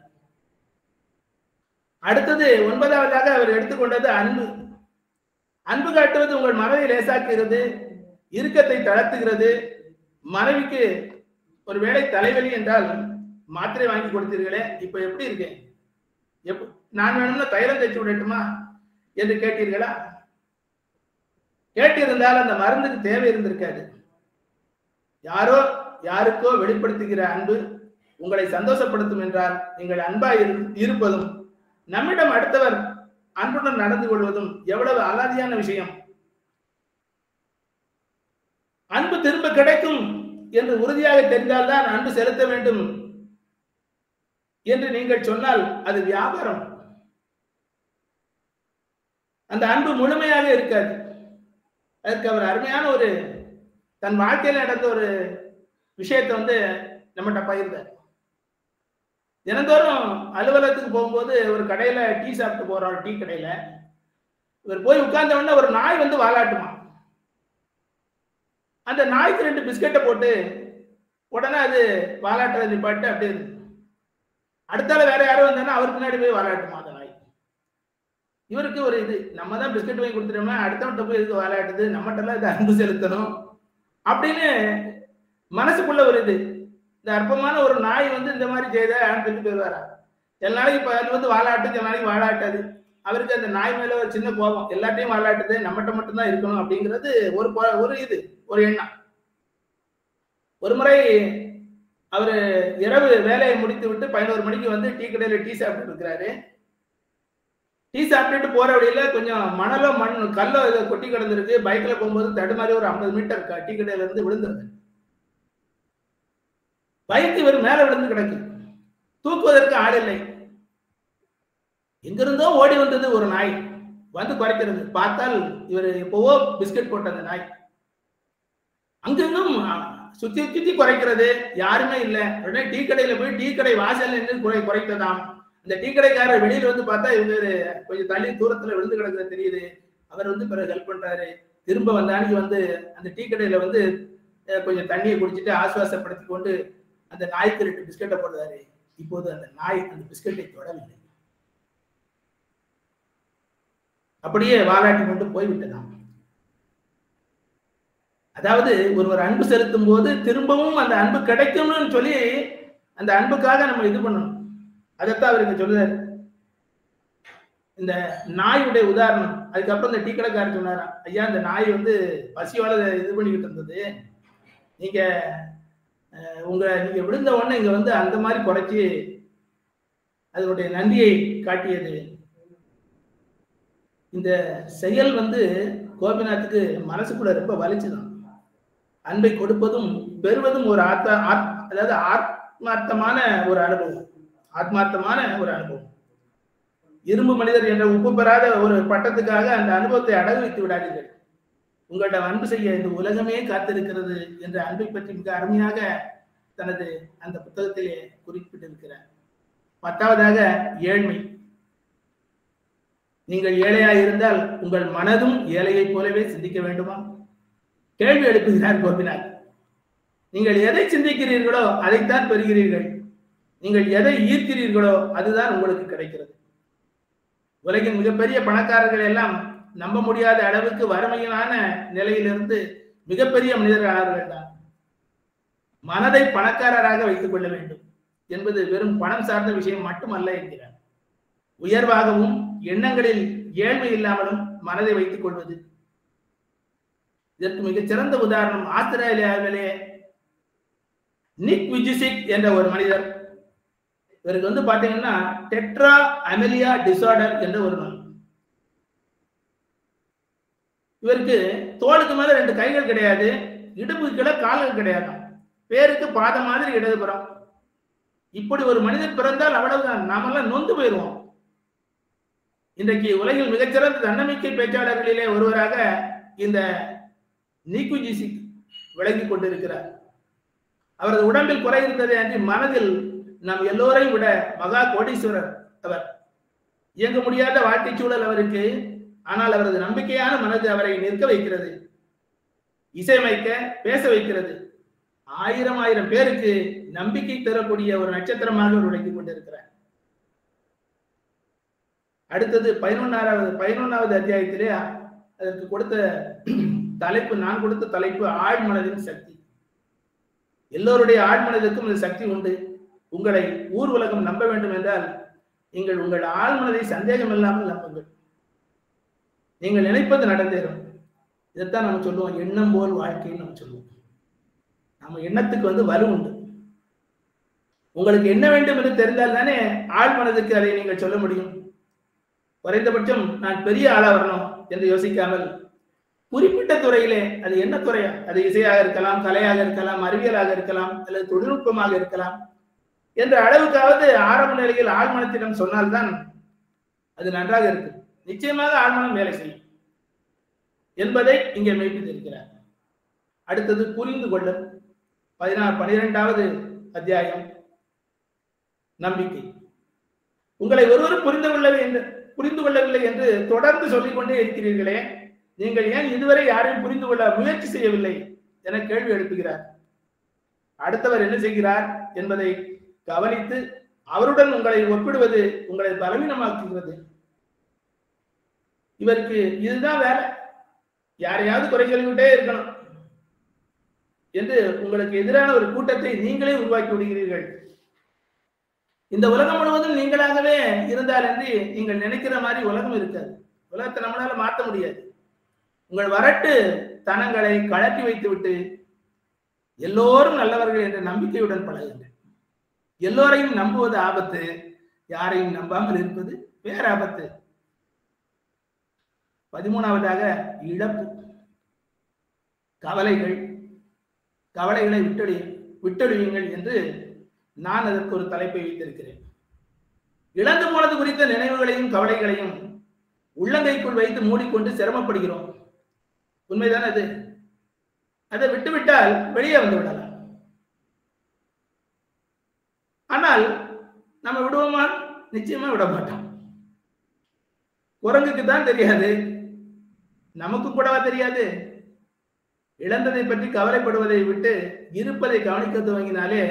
அடுத்தது 9வதாக அவர் எடுத்துக்கொண்டது அன்பு. அன்பு காட்டுவது உங்கள் மனதை லேசாக்குகிறது, இறுக்கத்தை தளர்த்துகிறது. மனைவிக்கு ஒரு வேளை தலைவலி என்றால் மாத்திரை வாங்கி கொடுத்தீர்களே, இப்ப எப்படி இருக்கேன், நான் வேணும்னா தைலம் தைச்சு விடட்டுமா என்று கேட்டீர்களா? கேட்டிருந்தால் அந்த மருந்துக்கு தேவை இருந்திருக்காது. யாரோ யாருக்கோ வெளிப்படுத்துகிற அன்பு உங்களை சந்தோஷப்படுத்தும் என்றால் நீங்கள் அன்பா இருப்பதும் நம்மிடம் அடுத்தவர் அன்புடன் நடந்து கொள்வதும் எவ்வளவு அலாதியான விஷயம். அன்பு திரும்ப கிடைக்கும் என்று உறுதியாக தெரிந்தால்தான் அன்பு செலுத்த வேண்டும் என்று நீங்கள் சொன்னால் அது வியாபாரம். அந்த அன்பு முழுமையாக இருக்காது. அதற்கு அவர் அருமையான தன் வாழ்க்கையில் நடந்த ஒரு விஷயத்தை நம்மகிட்ட பகிர்ந்தார். தினந்தோறும் அலுவலகத்துக்கு போகும்போது ஒரு கடையில டீ சாப்பிட்டு போறோம், டீ கடையில இவர் போய் உட்கார்ந்த உடனே ஒரு நாய் வந்து வாலாட்டுமா. அந்த நாய்க்கு 2 பிஸ்கெட்டை போட்டு உடனே அது வாலாட்டுறது நிப்பாட்டு அப்படியே இருக்கு. அடுத்தால வேற யாரும் வந்தாங்கன்னா அவர் பின்னாடி போய் வாலாட்டுமா அந்த நாய். இவருக்கு ஒரு இது, நம்ம தான் பிஸ்கெட் வாங்கி கொடுத்துட்டோம்னா அடுத்தவன்கிட்ட போய் எதுக்கு வாலாட்டுது, நம்மகிட்டலாம் இது அன்பு செலுத்தணும் அப்படின்னு மனசுக்குள்ள ஒரு இது. இந்த அற்பமான ஒரு நாய் வந்து இந்த மாதிரி செய்தான்னு சொல்லி போயிடுவாரா. எல்லா நாளைக்கு இப்ப அது வந்து வாலாட்டு, சில நாளைக்கு வாலாட்டாது. அவருக்கு அந்த நாய் மேல ஒரு சின்ன கோபம், எல்லாத்தையும் வாலாட்டுது, நம்மகிட்ட மட்டும்தான் இருக்கணும் அப்படிங்கிறது ஒரு இது, ஒரு எண்ணம். ஒரு முறை அவரு இரவு வேலையை முடித்து விட்டு 11 மணிக்கு வந்து டீ கடையில டீ சாப்பிட்டு இருக்கிறாரு. டீ சாப்பிட்டுட்டு போற வழியில கொஞ்சம் மணலோ கல்லோ கொட்டி கிடந்திருக்கு. பைக்ல போகும்போது தடுமாறி ஒரு 50 மீட்டர் டீ கடையில இருந்து விழுந்துருது. பைக் இவர் மேல விழுந்து கிடக்கு, தூக்குவதற்கு ஆள் இல்லை. எங்கிருந்தோ ஓடி வந்தது ஒரு நாய், வந்து குறைக்கிறது. பார்த்தால் இவர் எப்பவோ பிஸ்கட் போட்ட அந்த நாய் அங்கெங்கும் சுத்தி சுத்தி குறைக்கிறது, யாருமே இல்லை. உடனே டீ கடையில போய் டீ கடை வாசல் நின்று குறைத்ததாம். அந்த டீ கடைக்காரர் வெளியில வந்து பார்த்தா இவங்க கொஞ்சம் தள்ளி தூரத்துல விழுந்து கிடக்குறது தெரியுது. அவர் வந்து பிறகு ஹெல்ப் பண்றாரு. திரும்ப வந்த அன்னைக்கு வந்து அந்த டீ கடையில வந்து கொஞ்சம் தண்ணியை குடிச்சிட்டு ஆசுவாசப்படுத்தி கொண்டு அந்த நாய்க்கு 2 பிஸ்கெட்டை போடுறாரு. இப்போது அந்த நாய் அந்த பிஸ்கெட்டை தொடவில்லை, அப்படியே வாலாட்டி கொண்டு போய்விட்டதாம். அதாவது ஒருவர் அன்பு செலுத்தும் போது திரும்பவும் அந்த அன்பு கிடைக்கும்னு சொல்லி அந்த அன்புக்காக நம்ம இது பண்ணணும். அதைத்தான் அவர் இங்க சொல்றாரு. இந்த நாயுடைய உதாரணம். அதுக்கப்புறம் இந்த டீ கடைக்காரர் சொன்னாரா, ஐயா இந்த நாய் வந்து பசியால இது பண்ணிக்கிட்டு இருந்தது, நீங்க விழுந்த உடனே இங்க வந்து அந்த மாதிரி குறைச்சி அதனுடைய நன்றியை காட்டியது. இந்த செயல் வந்து கோபிநாத்துக்கு மனசுக்குள்ள ரொம்ப வலிச்சுதான். அன்பை கொடுப்பதும் பெறுவதும் ஒரு அதாவது ஆத்மார்த்தமான ஒரு அனுபவம், ஆத்மார்த்தமான ஒரு அனுபவம். இரும்பு மனிதர் என்ற உப்பு பெறாத ஒரு பட்டத்துக்காக அந்த அனுபவத்தை அடகு வைத்து விடாதீர்கள். உங்களிடம் அன்பு செய்ய இந்த உலகமே காத்திருக்கிறது என்ற அன்பை பற்றி மிக அருமையாக தனது அந்த புத்தகத்திலே குறிப்பிட்டிருக்கிறார். 10வதாக ஏழ்மை. நீங்கள் ஏழையாய் இருந்தால் உங்கள் மனதும் ஏழையை போலவே சிந்திக்க வேண்டுமா? கேள்வி எழுப்புகிறார் கோபிநாத். நீங்கள் எதை சிந்திக்கிறீர்களோ அதைத்தான் பெறுகிறீர்கள். நீங்கள் எதை ஈர்க்கிறீர்களோ அதுதான் உங்களுக்கு கிடைக்கிறது. உலகின் மிகப்பெரிய பணக்காரர்கள் எல்லாம் நம்ப முடியாத அளவுக்கு வறுமையான நிலையிலிருந்து மிகப்பெரிய மனிதர்களானவர்கள் தான். மனதை பணக்காரராக வைத்துக் கொள்ள வேண்டும் என்பது வெறும் பணம் சார்ந்த விஷயம் மட்டுமல்ல என்கிறார். உயர்வாகவும் எண்ணங்களில் ஏழ்மை இல்லாமலும் மனதை வைத்துக் கொள்வது. இதற்கு மிகச் சிறந்த உதாரணம் ஆஸ்திரேலியாவிலே நிக் விஜிசிக் என்ற ஒரு மனிதர். இவருக்கு வந்து பாத்தீங்கன்னா டெட்ரா அமெலியா டிசார்டர் என்ற ஒரு நோய். இவருக்கு தோளுக்கு மேல 2 கைகள் கிடையாது, இடுப்புக்கு கீழே கால்கள் கிடையாது, பேருக்கு பாதம் மாதிரி இடதுபுறம். இப்படி ஒரு மனிதன் பிறந்தால் அவ்வளவுதான், நாமெல்லாம் நொந்து போயிடுவோம். இன்றைக்கு உலகில் மிகச்சிறந்த தன்னம்பிக்கை பேச்சாளர்களிலே ஒருவராக இந்த நிக்குஜிசிக் விளங்கி கொண்டிருக்கிறார். அவரது உடம்பில் குறை இருந்ததே அன்றி மனதில் நாம் எல்லோரையும் விட மகா கோடீஸ்வரர் அவர். இயங்க முடியாத வாழ்க்கை சூழல் அவருக்கு, ஆனால் அவரது நம்பிக்கையான மனது அவரை நிற்க வைக்கிறது, இசையமைக்க பேச வைக்கிறது. 1000 பேருக்கு நம்பிக்கை தரக்கூடிய ஒரு நட்சத்திரமாக அவர் விளங்கிக் கொண்டிருக்கிறார். அடுத்தது 11வது அத்தியாயத்திலே அதற்கு கொடுத்த தலைப்பு, நான் கொடுத்த தலைப்பு ஆழ்மனதின் சக்தி. எல்லோருடைய ஆழ்மனதுக்கும் இந்த சக்தி உண்டு. உங்களை ஊர் உலகம் நம்ப வேண்டும் என்றால் நீங்கள் உங்கள் ஆழ்மனதை சந்தேகம் இல்லாமல் நம்புங்கள். நீங்கள் நினைப்பது நடந்தேறும். இதைத்தான் நம்ம சொல்லுவோம், எண்ணம் போல் வாழ்க்கைன்னு நம்ம சொல்லுவோம். நம்ம எண்ணத்துக்கு வந்து வலு உண்டு. உங்களுக்கு என்ன வேண்டும் என்று தெரிந்தால் தானே ஆழ்மனதுக்கு அதை நீங்கள் சொல்ல முடியும். குறைந்தபட்சம் நான் பெரிய ஆளா வரணும் என்று யோசிக்காமல் குறிப்பிட்ட துறையிலே, அது என்ன துறையா, அது இசையாக இருக்கலாம், கலையாக இருக்கலாம், அறிவியலாக இருக்கலாம், அல்லது தொழில்நுட்பமாக இருக்கலாம் என்ற அளவுக்காவது ஆரம்ப நிலையில் ஆழ்மனத்திடம் சொன்னால்தான் அது நன்றாக இருக்கு. நிச்சயமாக ஆழ்மனம் வேலை செய்யும் என்பதை இங்கே மெய்ப்பித்திருக்கிறார். அடுத்தது புரிந்து கொள்ளல். 12வது அத்தியாயம் நம்பிக்கை. உங்களை ஒருவர் புரிந்து கொள்ளவில்லை என்று தொடர்ந்து சொல்லிக் கொண்டே இருக்கிறீர்களே, நீங்கள் ஏன் இதுவரை யாரையும் புரிந்து கொள்ள முயற்சி செய்யவில்லை என கேள்வி எழுப்புகிறார். அடுத்தவர் என்ன செய்கிறார் என்பதை கவனித்து அவருடன் உங்களை ஒப்பிடுவது உங்களை பலவீனமாக்குகிறது. இவருக்கு இதுதான் வேலை, யாரையாவது குறை சொல்லிவிட்டே இருக்கணும் என்று உங்களுக்கு எதிரான ஒரு கூட்டத்தை நீங்களே உருவாக்கி விடுகிறீர்கள். இந்த உலகம் முழுவதும் நீங்களாகவே இருந்தால் என்று நீங்கள் நினைக்கிற மாதிரி உலகம் இருக்காது. உலகத்தை நம்மளால மாற்ற முடியாது. உங்கள் வரட்டு தனங்களை கழட்டி வைத்துவிட்டு எல்லோரும் நல்லவர்கள் என்ற நம்பிக்கையுடன் பழகுங்கள். எல்லோரையும் நம்புவது ஆபத்து, யாரையும் நம்பாமல் இருப்பது பேராபத்து. 13வதாக இழப்பு. கவலைகளை விட்டொழியுங்கள் என்று நான் அதற்கு ஒரு தலைப்பை வைத்திருக்கிறேன். இழந்து போனது குறித்த நினைவுகளையும் கவலைகளையும் உள்ளங்கைக்குள் வைத்து மூடிக்கொண்டு சிரமப்படுகிறோம். உண்மைதான் அது. அதை விட்டுவிட்டால் வெளியே வந்து விடலாம். ஆனால் நம்ம விடுவோமா? நிச்சயமா விட மாட்டோம். குரங்குக்கு தான் தெரியாது, நமக்கு கூடவா தெரியாது? இழந்ததை பற்றி கவலைப்படுவதை விட்டு இருப்பதை கவனிக்க துவங்கினாலே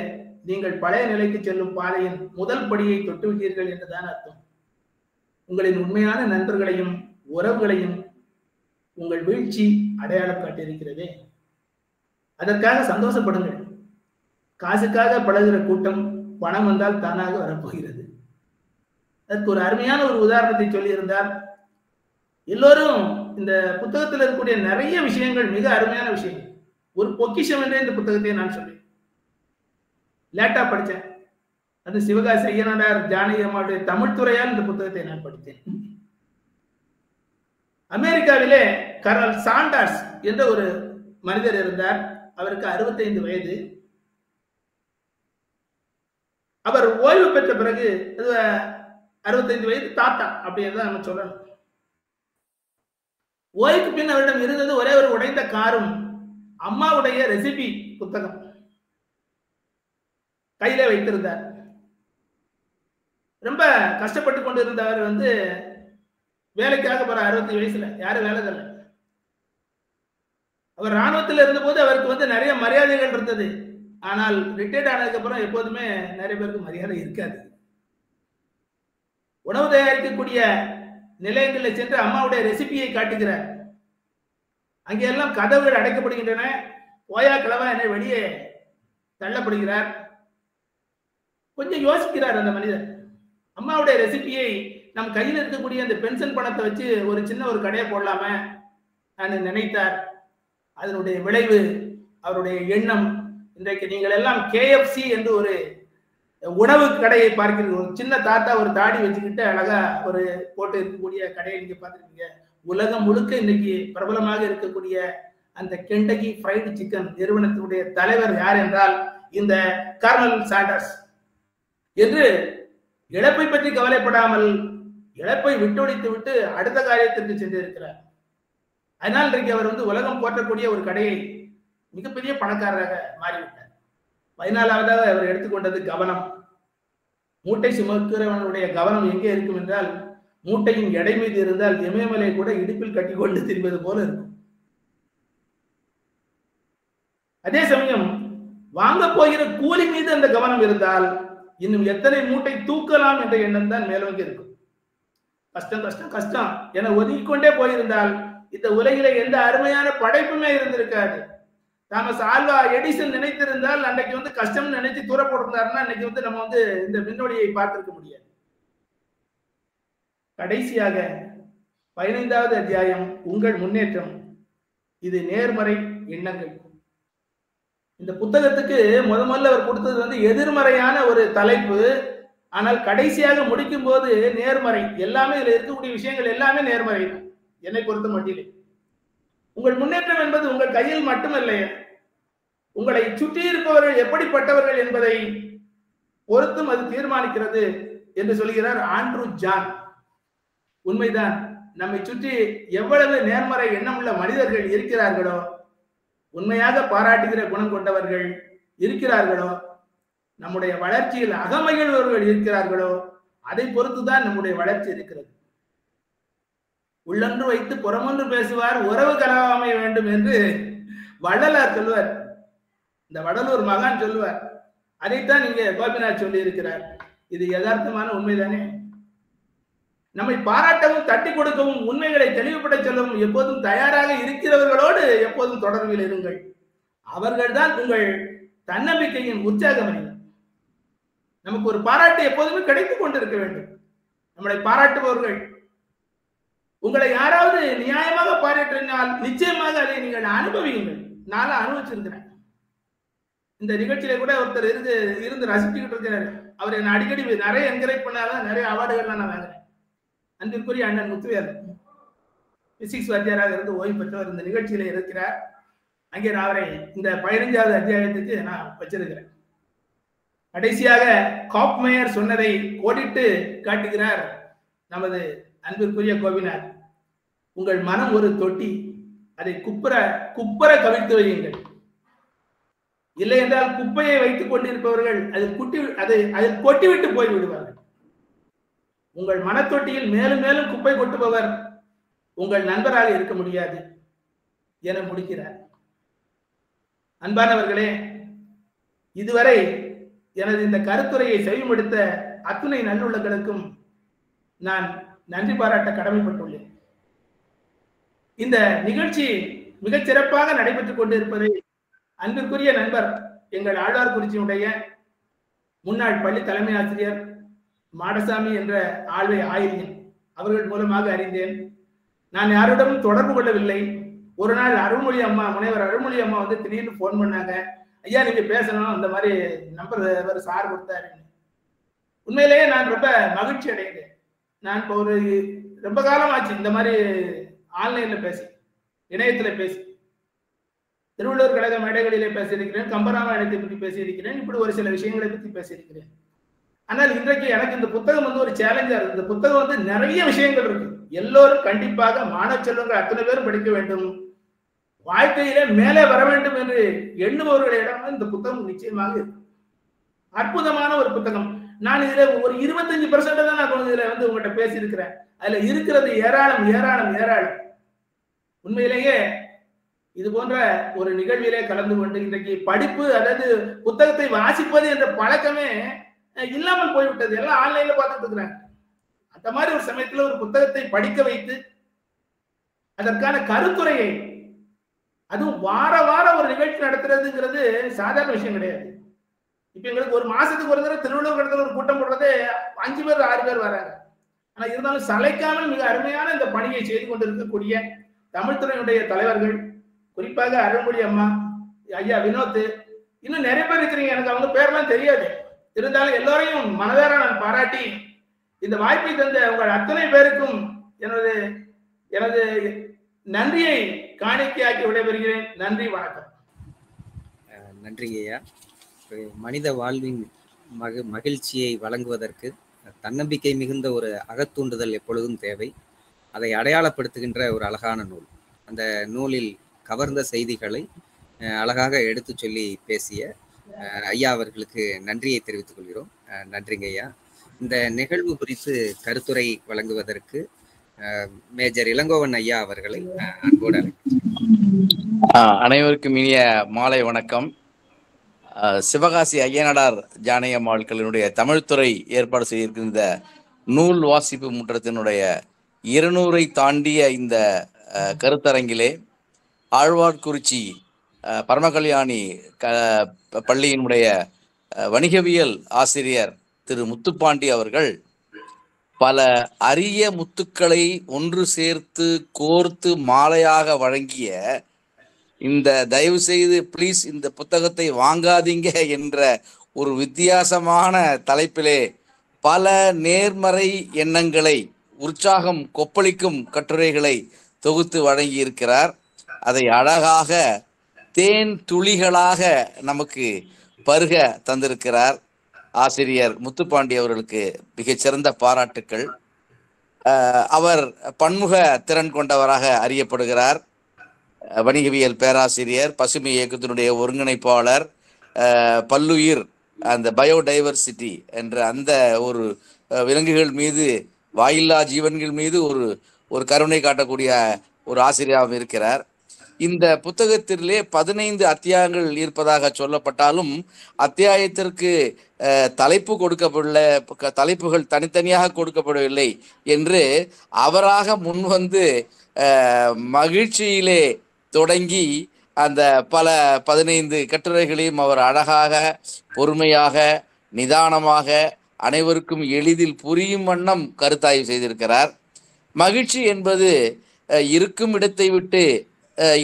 நீங்கள் பழைய நிலைக்கு செல்லும் பாதையின் முதல் படியை தொட்டுவிட்டீர்கள் என்றுதான் அர்த்தம். உங்களின் உண்மையான நண்பர்களையும் உறவுகளையும் உங்கள் வீழ்ச்சி அடையாளம் காட்டியிருக்கிறதே, அதற்காக சந்தோஷப்படுங்கள். காசுக்காக பழகுகிற கூட்டம் பணம் வந்தால் தானாக வரப்போகிறது. அதற்கு ஒரு அருமையான ஒரு உதாரணத்தை சொல்லியிருந்தார். எல்லோரும் இந்த புத்தகத்தில் இருக்கக்கூடிய நிறைய விஷயங்கள் மிக அருமையான விஷயங்கள், ஒரு பொக்கிஷம் என்றே இந்த புத்தகத்தை நான் சொல்றேன். லேட்டா படித்தேன். அது சிவகாசி ஐயனார் ஜானகி அம்மாவுடைய தமிழ் துறையால் இந்த புத்தகத்தை நான் படித்தேன். அமெரிக்காவிலே கர்னல் சாண்டர்ஸ் என்ற ஒரு மனிதர் இருந்தார். அவருக்கு 65 வயது. அவர் ஓய்வு பெற்ற பிறகு 65 வயது தாத்தா அப்படின்னு நம்ம சொல்லணும். ஓய்வுக்கு பின் அவரிடம் இருந்தது ஒரே ஒரு உடைந்த காரும் அம்மாவுடைய ரெசிபி புத்தகம் கையில வைத்திருந்தார். ரொம்ப கஷ்டப்பட்டு கொண்டு இருந்தவர் வேலைக்காக போற 60 வயசுல யாரும் வேலை தரல. அவர் ராணுவத்தில் இருந்த போது அவருக்கு நிறைய மரியாதைகள் இருந்தது. ஆனால் ரிட்டையர்ட் ஆனதுக்கு அப்புறம் எப்போதுமே நிறைய பேருக்கு மரியாதை இருக்காது. உணவு தயாரிக்கக்கூடிய நிலையங்களில் சென்று அம்மாவுடைய ரெசிபியை காட்டுகிறார். அங்கெல்லாம் கதவுகள் அடைக்கப்படுகின்றன. ஓயா கிழவா என வெளியே தள்ளப்படுகிறார். கொஞ்சம் யோசிக்கிறார் அந்த மனிதர். அம்மாவுடைய ரெசிபியை நம் கையில் இருக்கக்கூடிய அந்த பென்ஷன் பணத்தை வச்சு ஒரு சின்ன ஒரு கடையை போடலாமே நினைத்தார். அதனுடைய விளைவு அவருடைய எண்ணம். இன்றைக்கு நீங்கள் எல்லாம் KFC என்று ஒரு உணவு கடையை பார்க்கிறீர்கள். ஒரு சின்ன தாத்தா ஒரு தாடி வச்சுக்கிட்டு அழகா ஒரு போட்டு இருக்கக்கூடிய கடையை நீங்க பார்த்துருக்கீங்க. உலகம் முழுக்க இன்னைக்கு பிரபலமாக இருக்கக்கூடிய அந்த கெண்டகி ஃப்ரைடு சிக்கன் நிறுவனத்தினுடைய தலைவர் யார் என்றால் இந்த கர்னல் சாண்டர்ஸ் என்று இழப்பை பற்றி கவலைப்படாமல் இழப்பை விட்டொழித்து விட்டு அடுத்த காரியத்திற்கு சென்றிருக்கிறார். அதனால் இன்றைக்கு அவர் உலகம் போற்றக்கூடிய ஒரு கடையை மிகப்பெரிய பணக்காரராக மாறிவிட்டார். 14வதாக அவர் எடுத்துக்கொண்டது கவனம். மூட்டை சுமக்கிறவனுடைய கவனம் எங்கே இருக்கும் என்றால், மூட்டையின் எடை மீது இருந்தால் இமயமலை கூட இடுப்பில் கட்டிக்கொண்டு திரிவது போல இருக்கும். அதே சமயம் வாங்க போகிற கூலி மீது அந்த கவனம் இருந்தால் இன்னும் எத்தனை மூட்டை தூக்கலாம் என்ற எண்ணம் தான் மேலோங்கி இருக்கும். கஷ்டம் கஷ்டம் கஷ்டம் என ஒதுக்கிக்கொண்டே போயிருந்தால் இந்த உலகில எந்த அருமையான படைப்புமே இருந்திருக்காது. தாமஸ் ஆல்வா எடிசன் நினைத்திருந்தால் அன்றைக்கு கஷ்டம் நினைச்சு தூர போட்டிருந்தாருன்னா இன்னைக்கு நம்ம இந்த விண்ணொலியை பார்த்திருக்க முடியாது. கடைசியாக 15வது அத்தியாயம் உங்கள் முன்னேற்றம். இது நேர்மறை எண்ணங்கள். இந்த புத்தகத்துக்கு முதல்ல அவர் கொடுத்தது எதிர்மறையான ஒரு தலைப்பு. ஆனால் கடைசியாக முடிக்கும் போது நேர்மறை. எல்லாமே இதுல இருக்கக்கூடிய விஷயங்கள் எல்லாமே நேர்மறை என்னை பொறுத்த மட்டிலே. உங்கள் முன்னேற்றம் என்பது உங்கள் கையில் மட்டுமல்ல, உங்களை சுற்றி இருப்பவர்கள் எப்படிப்பட்டவர்கள் என்பதை பொறுத்தும் அது தீர்மானிக்கிறது என்று சொல்கிறார் ஆண்ட்ரூ ஜான். உண்மைதான். நம்மை சுற்றி எவ்வளவு நேர்மறை எண்ணமுள்ள மனிதர்கள் இருக்கிறார்களோ, உண்மையாக பாராட்டுகிற குணம் கொண்டவர்கள் இருக்கிறார்களோ, நம்முடைய வளர்ச்சியில் அகமகிழ்வர்கள் இருக்கிறார்களோ அதை பொறுத்துதான் நம்முடைய வளர்ச்சி இருக்கிறது. உள்ளொன்று வைத்து புறமொன்று பேசுவார், உறவு கலவாமை வேண்டும் என்று வள்ளலார் சொல்வார். இந்த வடலூர் மகான் சொல்லுவார். அதைத்தான் இங்கே கோபிநாத் சொல்லி இருக்கிறார். இது யதார்த்தமான உண்மைதானே. நம்மை பாராட்டவும் தட்டி கொடுக்கவும் உண்மைகளை தெளிவுபட சொல்லவும் எப்போதும் தயாராக இருக்கிறவர்களோடு எப்போதும் தொடர்பில் இருங்கள். அவர்கள்தான் உங்கள் தன்னம்பிக்கையின் உற்சாகம். நமக்கு ஒரு பாராட்டு எப்போதுமே கிடைத்துக் கொண்டிருக்க வேண்டும். நம்மளை பாராட்டுபவர்கள், உங்களை யாராவது நியாயமாக பாராட்டினால் நிச்சயமாக அதை நீங்கள் அனுபவியுங்கள். நான் அனுபவிச்சிருக்கிறேன். இந்த நிகழ்ச்சியில கூட ஒருத்தர் இருந்து ரசிச்சுக்கிட்டு இருக்கிறாரு. அவர் என்ன அடிக்கடி நிறைய என்கரேஜ் பண்ணாலும் நிறைய அவார்டுகள்லாம் நான் வாங்குறேன். அன்பிற்குரிய அண்ணன் முத்துவேல் பிசிக்ஸ் வாத்தியாராக இருந்து ஓய்வு பெற்றவர் இந்த நிகழ்ச்சியில இருக்கிறார். அங்கே நான் அவரை இந்த 15வது அத்தியாயத்துக்கு நான் வச்சிருக்கிறேன். கடைசியாக காப்மேயர் சொன்னதை கோடிட்டு காட்டுகிறார் நமது அன்பிற்குரிய கோபிநாத். உங்கள் மனம் ஒரு தொட்டி, அதை குப்புற கவிழ்த்து வையுங்கள். இல்லை என்றால் குப்பையை வைத்துக் கொண்டிருப்பவர்கள் அதில் கொட்டிவிட்டு போய் விடுவார்கள். உங்கள் மனத்தொட்டியில் மேலும் மேலும் குப்பை கொட்டுபவர் உங்கள் நண்பராக இருக்க முடியாது என முடிக்கிறார். அன்பானவர்களே, இதுவரை எனது இந்த கருத்துரையை செவிமடுத்த அத்துணை நல்லுள்ளங்களுக்கும் நான் நன்றி பாராட்ட கடமைப்பட்டுள்ளேன். இந்த நிகழ்ச்சி மிகச் சிறப்பாக நடைபெற்றுக் கொண்டிருப்பதை அன்பிற்குரிய நண்பர் எங்கள் ஆழ்வார்குறிச்சியுடைய முன்னாள் பள்ளி தலைமை ஆசிரியர் மாடசாமி என்ற ஆழ்வை ஆயிரியன் அவர்கள் மூலமாக அறிந்தேன். நான் யாரிடமும் தொடர்பு கொள்ளவில்லை. ஒரு நாள் அருள்மொழி அம்மா, முனைவர் அருள்மொழி அம்மா வந்து திடீர்னு போன் பண்ணாங்க. ஐயா நீங்க பேசணும், இந்த மாதிரி நம்பர் சார் கொடுத்தாரு. உண்மையிலேயே நான் ரொம்ப மகிழ்ச்சி அடைந்தேன். நான் இப்போ ஒரு ரொம்ப காலம் ஆச்சு இந்த மாதிரி ஆன்லைன்ல பேசி, இணையத்துல பேசி, திருவள்ளுவர் கழக மேடைகளிலே பேசியிருக்கிறேன், கம்பராமாயணத்தை பற்றி பேசியிருக்கிறேன், இப்படி ஒரு சில விஷயங்களை பற்றி பேசியிருக்கிறேன். ஆனால் இன்றைக்கு எனக்கு இந்த புத்தகம் வந்து ஒரு சேலஞ்சா இருக்கு. இந்த புத்தகம் வந்து நிறைய விஷயங்கள் இருக்கு. எல்லோரும் கண்டிப்பாக மாணவ செல்வங்கள் அத்தனை பேரும் படிக்க வேண்டும், வாழ்க்கையிலே மேலே வர வேண்டும் என்று எண்ணுபவர்களிடம் இந்த புத்தகம் நிச்சயமாக இருக்கு. அற்புதமான ஒரு புத்தகம். நான் இதுல ஒரு 25% தான் நான் இதுல வந்து உங்கள்கிட்ட பேசியிருக்கிறேன். அதுல இருக்கிறது ஏராளம் ஏராளம் ஏராளம். உண்மையிலேயே இது போன்ற ஒரு நிகழ்விலே கலந்து கொண்டு இன்றைக்கு படிப்பு அதாவது புத்தகத்தை வாசிப்பது என்ற பழக்கமே இல்லாமல் போய்விட்டது. எல்லாம் ஆன்லைன்ல பார்த்துட்டு இருக்கிறாங்க. அந்த மாதிரி ஒரு சமயத்துல ஒரு புத்தகத்தை படிக்க வைத்து அதற்கான கருத்துரையை, அதுவும் வார வாரம் ஒரு நிகழ்ச்சி நடத்துறதுங்கிறது சாதாரண விஷயம் கிடையாது. இப்ப எங்களுக்கு ஒரு மாசத்துக்கு ஒரு தடவை திருவள்ளுவர் கடத்துல ஒரு கூட்டம் போடுறதே 5 பேர் 6 பேர் வராங்க. ஆனா இருந்தாலும் சளைக்காமல் மிக அருமையான இந்த பணியை செய்து கொண்டிருக்கக்கூடிய தமிழ்துறையினுடைய தலைவர்கள், குறிப்பாக அருள்மொழி அம்மா, ஐயா வினோத், இன்னும் நிறைய பேர் இருக்கிறீங்க. எனக்கு அவங்க பேர்லாம் தெரியாது. இருந்தாலும் எல்லோரையும் மனதார நான் பாராட்டி இந்த வாய்ப்பை தந்த உங்கள் அத்தனை பேருக்கும் எனது நன்றியை காணிக்கையாக்கி விடைபெறுகிறேன். நன்றி, வணக்கம். நன்றி ஐயா. மனித வாழ்வின் மகிழ்ச்சியை வழங்குவதற்கு தன்னம்பிக்கை மிகுந்த ஒரு அகத்தூண்டுதல் எப்பொழுதும் தேவை. அதை அடையாளப்படுத்துகின்ற ஒரு அழகான நூல். அந்த நூலில் கவர்ந்த செய்திகளை அழகாக எடுத்து சொல்லி பேசிய ஐயா அவர்களுக்கு நன்றியை தெரிவித்துக் கொள்கிறோம். நன்றிங்க ஐயா. இந்த நிகழ்வு குறித்து கருத்துரை வழங்குவதற்கு மேஜர் இளங்கோவன் ஐயா அவர்களை அன்போடு அனைவருக்கும் இனிய மாலை வணக்கம். சிவகாசி ஐயனாடார் ஜானகியம்மாள்களினுடைய தமிழ்துறை ஏற்பாடு செய்திருக்கிற இந்த நூல் வாசிப்பு முற்றத்தினுடைய 200 தாண்டிய இந்த கருத்தரங்கிலே ஆழ்வார்குறிச்சி பரமகல்யாணி பள்ளியினுடைய வணிகவியல் ஆசிரியர் திரு முத்துப்பாண்டி அவர்கள் பல அரிய முத்துக்களை ஒன்று சேர்த்து கோர்த்து மாலையாக வழங்கிய இந்த தயவு செய்து ப்ளீஸ் இந்த புத்தகத்தை வாங்காதீங்க என்ற ஒரு வித்தியாசமான தலைப்பிலே பல நேர்மறை எண்ணங்களை, உற்சாகம் கொப்பளிக்கும் கட்டுரைகளை தொகுத்து வழங்கி இருக்கிறார். அதை அழகாக தேன் துளிகளாக நமக்கு பருக தந்திருக்கிறார் ஆசிரியர் முத்துப்பாண்டி அவர்களுக்கு மிகச்சிறந்த பாராட்டுக்கள். அவர் பன்முக திறன் கொண்டவராக அறியப்படுகிறார். வணிகவியல் பேராசிரியர், பசுமை இயக்கத்தினுடைய ஒருங்கிணைப்பாளர், பல்லுயிர் அந்த பயோடைவர்சிட்டி என்ற அந்த ஒரு விலங்குகள் மீது, வாயில்லா ஜீவன்கள் மீது ஒரு கருணை காட்டக்கூடிய ஒரு ஆசிரியராக இருக்கிறார். இந்த புத்தகத்திலே 15 அத்தியாயங்கள் இருப்பதாக சொல்லப்பட்டாலும் அத்தியாயத்திற்கு தலைப்புகள் தனித்தனியாக கொடுக்கப்படவில்லை என்று அவராக முன்வந்து மகிழ்ச்சியிலே தொடங்கி அந்த பல 15 கட்டுரைகளையும் அவர் அழகாக, பொறுமையாக, நிதானமாக, அனைவருக்கும் எளிதில் புரியும் வண்ணம் கருத்தாய்வு செய்திருக்கிறார். மகிழ்ச்சி என்பது இருக்கும் இடத்தை விட்டு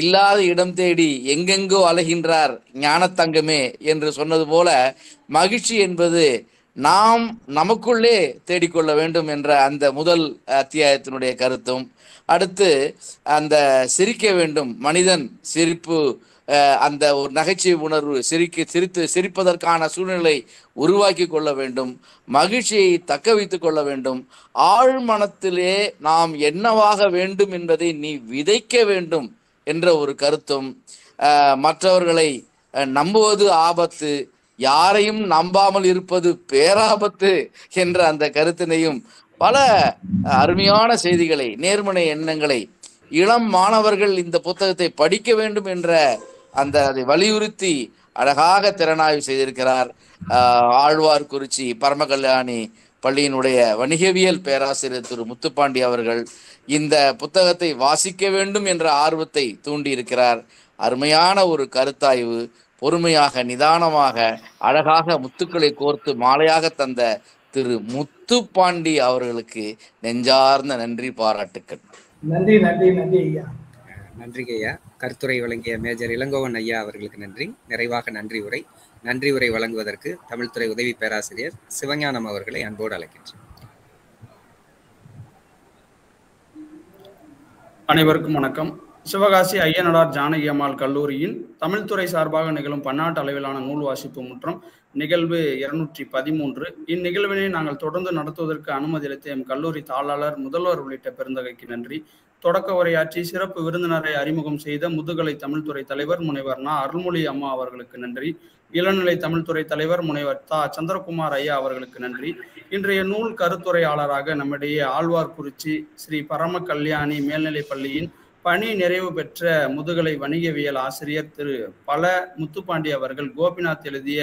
இல்லாத இடம் தேடி எங்கெங்கோ அலைகின்றார் ஞானத்தங்கமே என்று சொன்னது போல, மகிழ்ச்சி என்பது நாம் நமக்குள்ளே தேடிக்கொள்ள வேண்டும் என்ற அந்த முதல் அத்தியாயத்தினுடைய கருத்தும், அடுத்து அந்த சிரிக்க வேண்டும், மனிதன் சிரிப்பு, அந்த ஒரு நகைச்சுவை உணர்வு, சிரிப்பதற்கான சூழ்நிலை உருவாக்கி கொள்ள வேண்டும், மகிழ்ச்சியை தக்க வைத்துக் கொள்ள வேண்டும், ஆழ் மனத்திலே நாம் என்னவாக வேண்டும் என்பதை நீ விதைக்க வேண்டும் என்ற ஒரு கருத்தும், மற்றவர்களை நம்புவது ஆபத்து, யாரையும் நம்பாமல் இருப்பது பேராபத்து என்ற அந்த கருத்தினையும், பல அருமையான செய்திகளை, நேர்மறை எண்ணங்களை, இளம் மாணவர்கள் இந்த புத்தகத்தை படிக்க வேண்டும் என்ற அதை வலியுறுத்தி அழகாக திறனாய்வு செய்திருக்கிறார். ஆழ்வார்குறிச்சி பரமகல்யாணி பள்ளியினுடைய வணிகவியல் பேராசிரியர் திரு முத்துப்பாண்டி அவர்கள் இந்த புத்தகத்தை வாசிக்க வேண்டும் என்ற ஆர்வத்தை தூண்டியிருக்கிறார். அருமையான ஒரு கருத்தாய்வு, பொறுமையாக, நிதானமாக, அழகாக முத்துக்களை கோர்த்து மாலையாக தந்த திரு முத்துப்பாண்டி அவர்களுக்கு நெஞ்சார்ந்த நன்றி, பாராட்டுக்கள். நன்றி நன்றி நன்றி ஐயா. நன்றி ஐயா. கருத்துரை வழங்கிய மேஜர் இளங்கோவன் ஐயா அவர்களுக்கு நன்றி. நிறைவாக நன்றி உரை வழங்குவதற்கு தமிழ்துறை உதவி பேராசிரியர் சிவஞானம் அவர்களை அன்போடு அழைக்கின்றேன். அனைவருக்கும் வணக்கம். சிவகாசி ஐயனடார் ஜானகி அம்மாள் கல்லூரியின் தமிழ்துறை சார்பாக நிகழும் பன்னாட்டு அளவிலான நூல் வாசிப்பு முற்றம் நிகழ்வு 213. இந்நிகழ்வினை நாங்கள் தொடர்ந்து நடத்துவதற்கு அனுமதி அளித்த எம் கல்லூரி தாளாளர், முதல்வர் உள்ளிட்ட பெருந்தகைக்கு நன்றி. தொடக்க உரையாற்றி சிறப்பு விருந்தினரை அறிமுகம் செய்த முதுகலை தமிழ்துறை தலைவர் முனைவர் நா. அருள்மொழி அம்மா அவர்களுக்கு நன்றி. இளநிலை தமிழ்துறை தலைவர் முனைவர் தா. சந்திரகுமார் ஐயா அவர்களுக்கு நன்றி. இன்றைய நூல் கருத்துரையாளராக நம்மிடையே ஆழ்வார்குறிச்சி ஸ்ரீ பரம கல்யாணி மேல்நிலை பள்ளியின் பணி நிறைவு பெற்ற முதுகலை வணிகவியல் ஆசிரியர் திரு பல முத்துப்பாண்டி அவர்கள் கோபிநாத் எழுதிய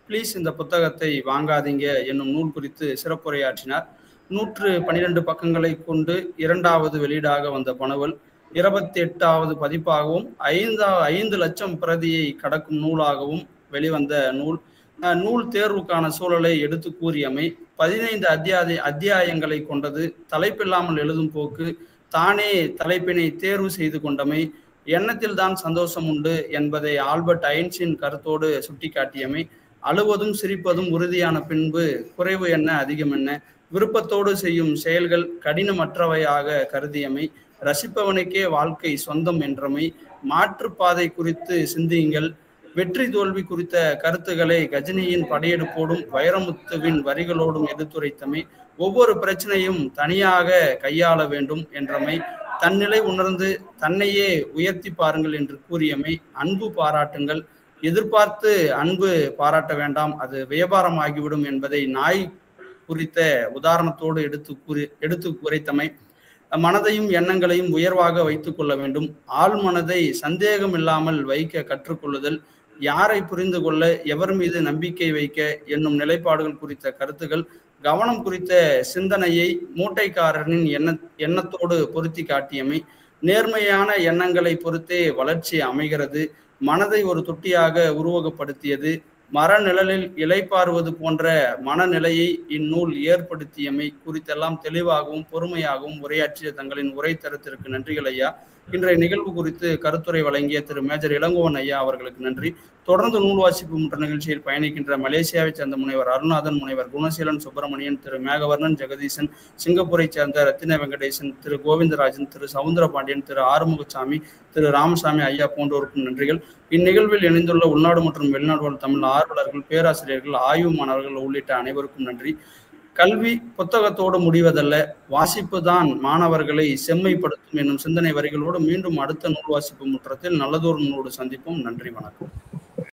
ப்ளீஸ் இந்த புத்தகத்தை வாங்காதீங்க என்னும் நூல் குறித்து சிறப்புரையாற்றினார். 112 பக்கங்களை கொண்டு 2வது வெளியீடாக வந்த பனவல் 28வது பதிப்பாகவும் 5 லட்சம் பிரதியை கடக்கும் நூலாகவும் வெளிவந்த நூல் தேர்வுக்கான சூழலை எடுத்து கூறியமை, 15 அத்தியாயங்களை கொண்டது, தலைப்பில்லாமல் எழுதும் போக்கு, தானே தலைப்பினை தேர்வு செய்து கொண்டமை, எண்ணத்தில் தான் சந்தோஷம் உண்டு என்பதை ஆல்பர்ட் ஐன்ஸ்டீன் கருத்தோடு சுட்டிக்காட்டியமை, அழுவதும் சிரிப்பதும் உறுதியான பின்பு குறைவு என்ன அதிகம் என்ன, விருப்பத்தோடு செய்யும் செயல்கள் கடினமற்றவையாக கருதியமை, ரசிப்பவனுக்கே வாழ்க்கை சொந்தம் என்றமை, மாற்றுப்பாதை குறித்து சிந்தியுங்கள், வெற்றி தோல்வி குறித்த கருத்துக்களை கஜினியின் படையெடுப்போடும் வைரமுத்துவின் வரிகளோடும் எடுத்துரைத்தமை, ஒவ்வொரு பிரச்சனையும் தனியாக கையாள வேண்டும் என்றமை, தன்னிலை உணர்ந்து தன்னையே உயர்த்தி பாருங்கள் என்று கூறியமை, அன்பு பாராட்டுங்கள், எதிர்பார்த்து அன்பு பாராட்ட வேண்டாம், அது வியாபாரமாகிவிடும் என்பதை நாய் குறித்த உதாரணத்தோடு எடுத்து குறைத்தமை, மனதையும் எண்ணங்களையும் உயர்வாக வைத்துக் கொள்ள வேண்டும், ஆள் மனதை சந்தேகம் இல்லாமல் வைக்க கற்றுக்கொள்ளுதல், யாரை புரிந்து கொள்ள, எவர் மீது நம்பிக்கை வைக்க என்னும் நிலைப்பாடுகள் குறித்த கருத்துக்கள், கவனம் குறித்த சிந்தனையை மூட்டைக்காரனின் எண்ணத்தோடு பொருத்தி காட்டியமை, நேர்மையான எண்ணங்களை பொறுத்தே வளர்ச்சி அமைகிறது, மனதை ஒரு தொட்டியாக உருவகப்படுத்தியது, மரநிழலில் இலைப்பாறுவது போன்ற மனநிலையை இந்நூல் ஏற்படுத்தியமை குறித்தெல்லாம் தெளிவாகவும் பொறுமையாகவும் உரையாற்றிய தங்களின் உரை தரத்திற்கு நன்றிகள் ஐயா. இன்றைய நிகழ்வு குறித்து கருத்துரை வழங்கிய திரு மேஜர் இளங்கோவன் ஐயா அவர்களுக்கு நன்றி. தொடர்ந்து நூல் வாசிப்பு முற்ற நிகழ்ச்சியில் பயணிக்கின்ற மலேசியாவை சேர்ந்த முனைவர் அருணாதன், முனைவர் குணசீலன் சுப்பிரமணியன், திரு மேகவர்ணன் ஜெகதீசன், சிங்கப்பூரை சேர்ந்த ரத்தின வெங்கடேசன், திரு கோவிந்தராஜன், திரு சவுந்தரபாண்டியன், திரு ஆறுமுகசாமி, திரு ராமசாமி ஐயா போன்றோருக்கும் நன்றிகள். இந்நிகழ்வில் இணைந்துள்ள உள்நாடு மற்றும் வெளிநாடு வாழ் தமிழ் ஆர்வலர்கள், பேராசிரியர்கள், ஆய்வு மாணவர்கள் உள்ளிட்ட அனைவருக்கும் நன்றி. கல்வி புத்தகத்தோடு முடிவதல்ல, வாசிப்பு தான் மாணவர்களை செம்மைப்படுத்தும் என்னும் சிந்தனை வரிகளோடு மீண்டும் அடுத்த நூல் வாசிப்பு முற்றத்தில் நல்லதொரு நூலோடு சந்திப்போம். நன்றி, வணக்கம்.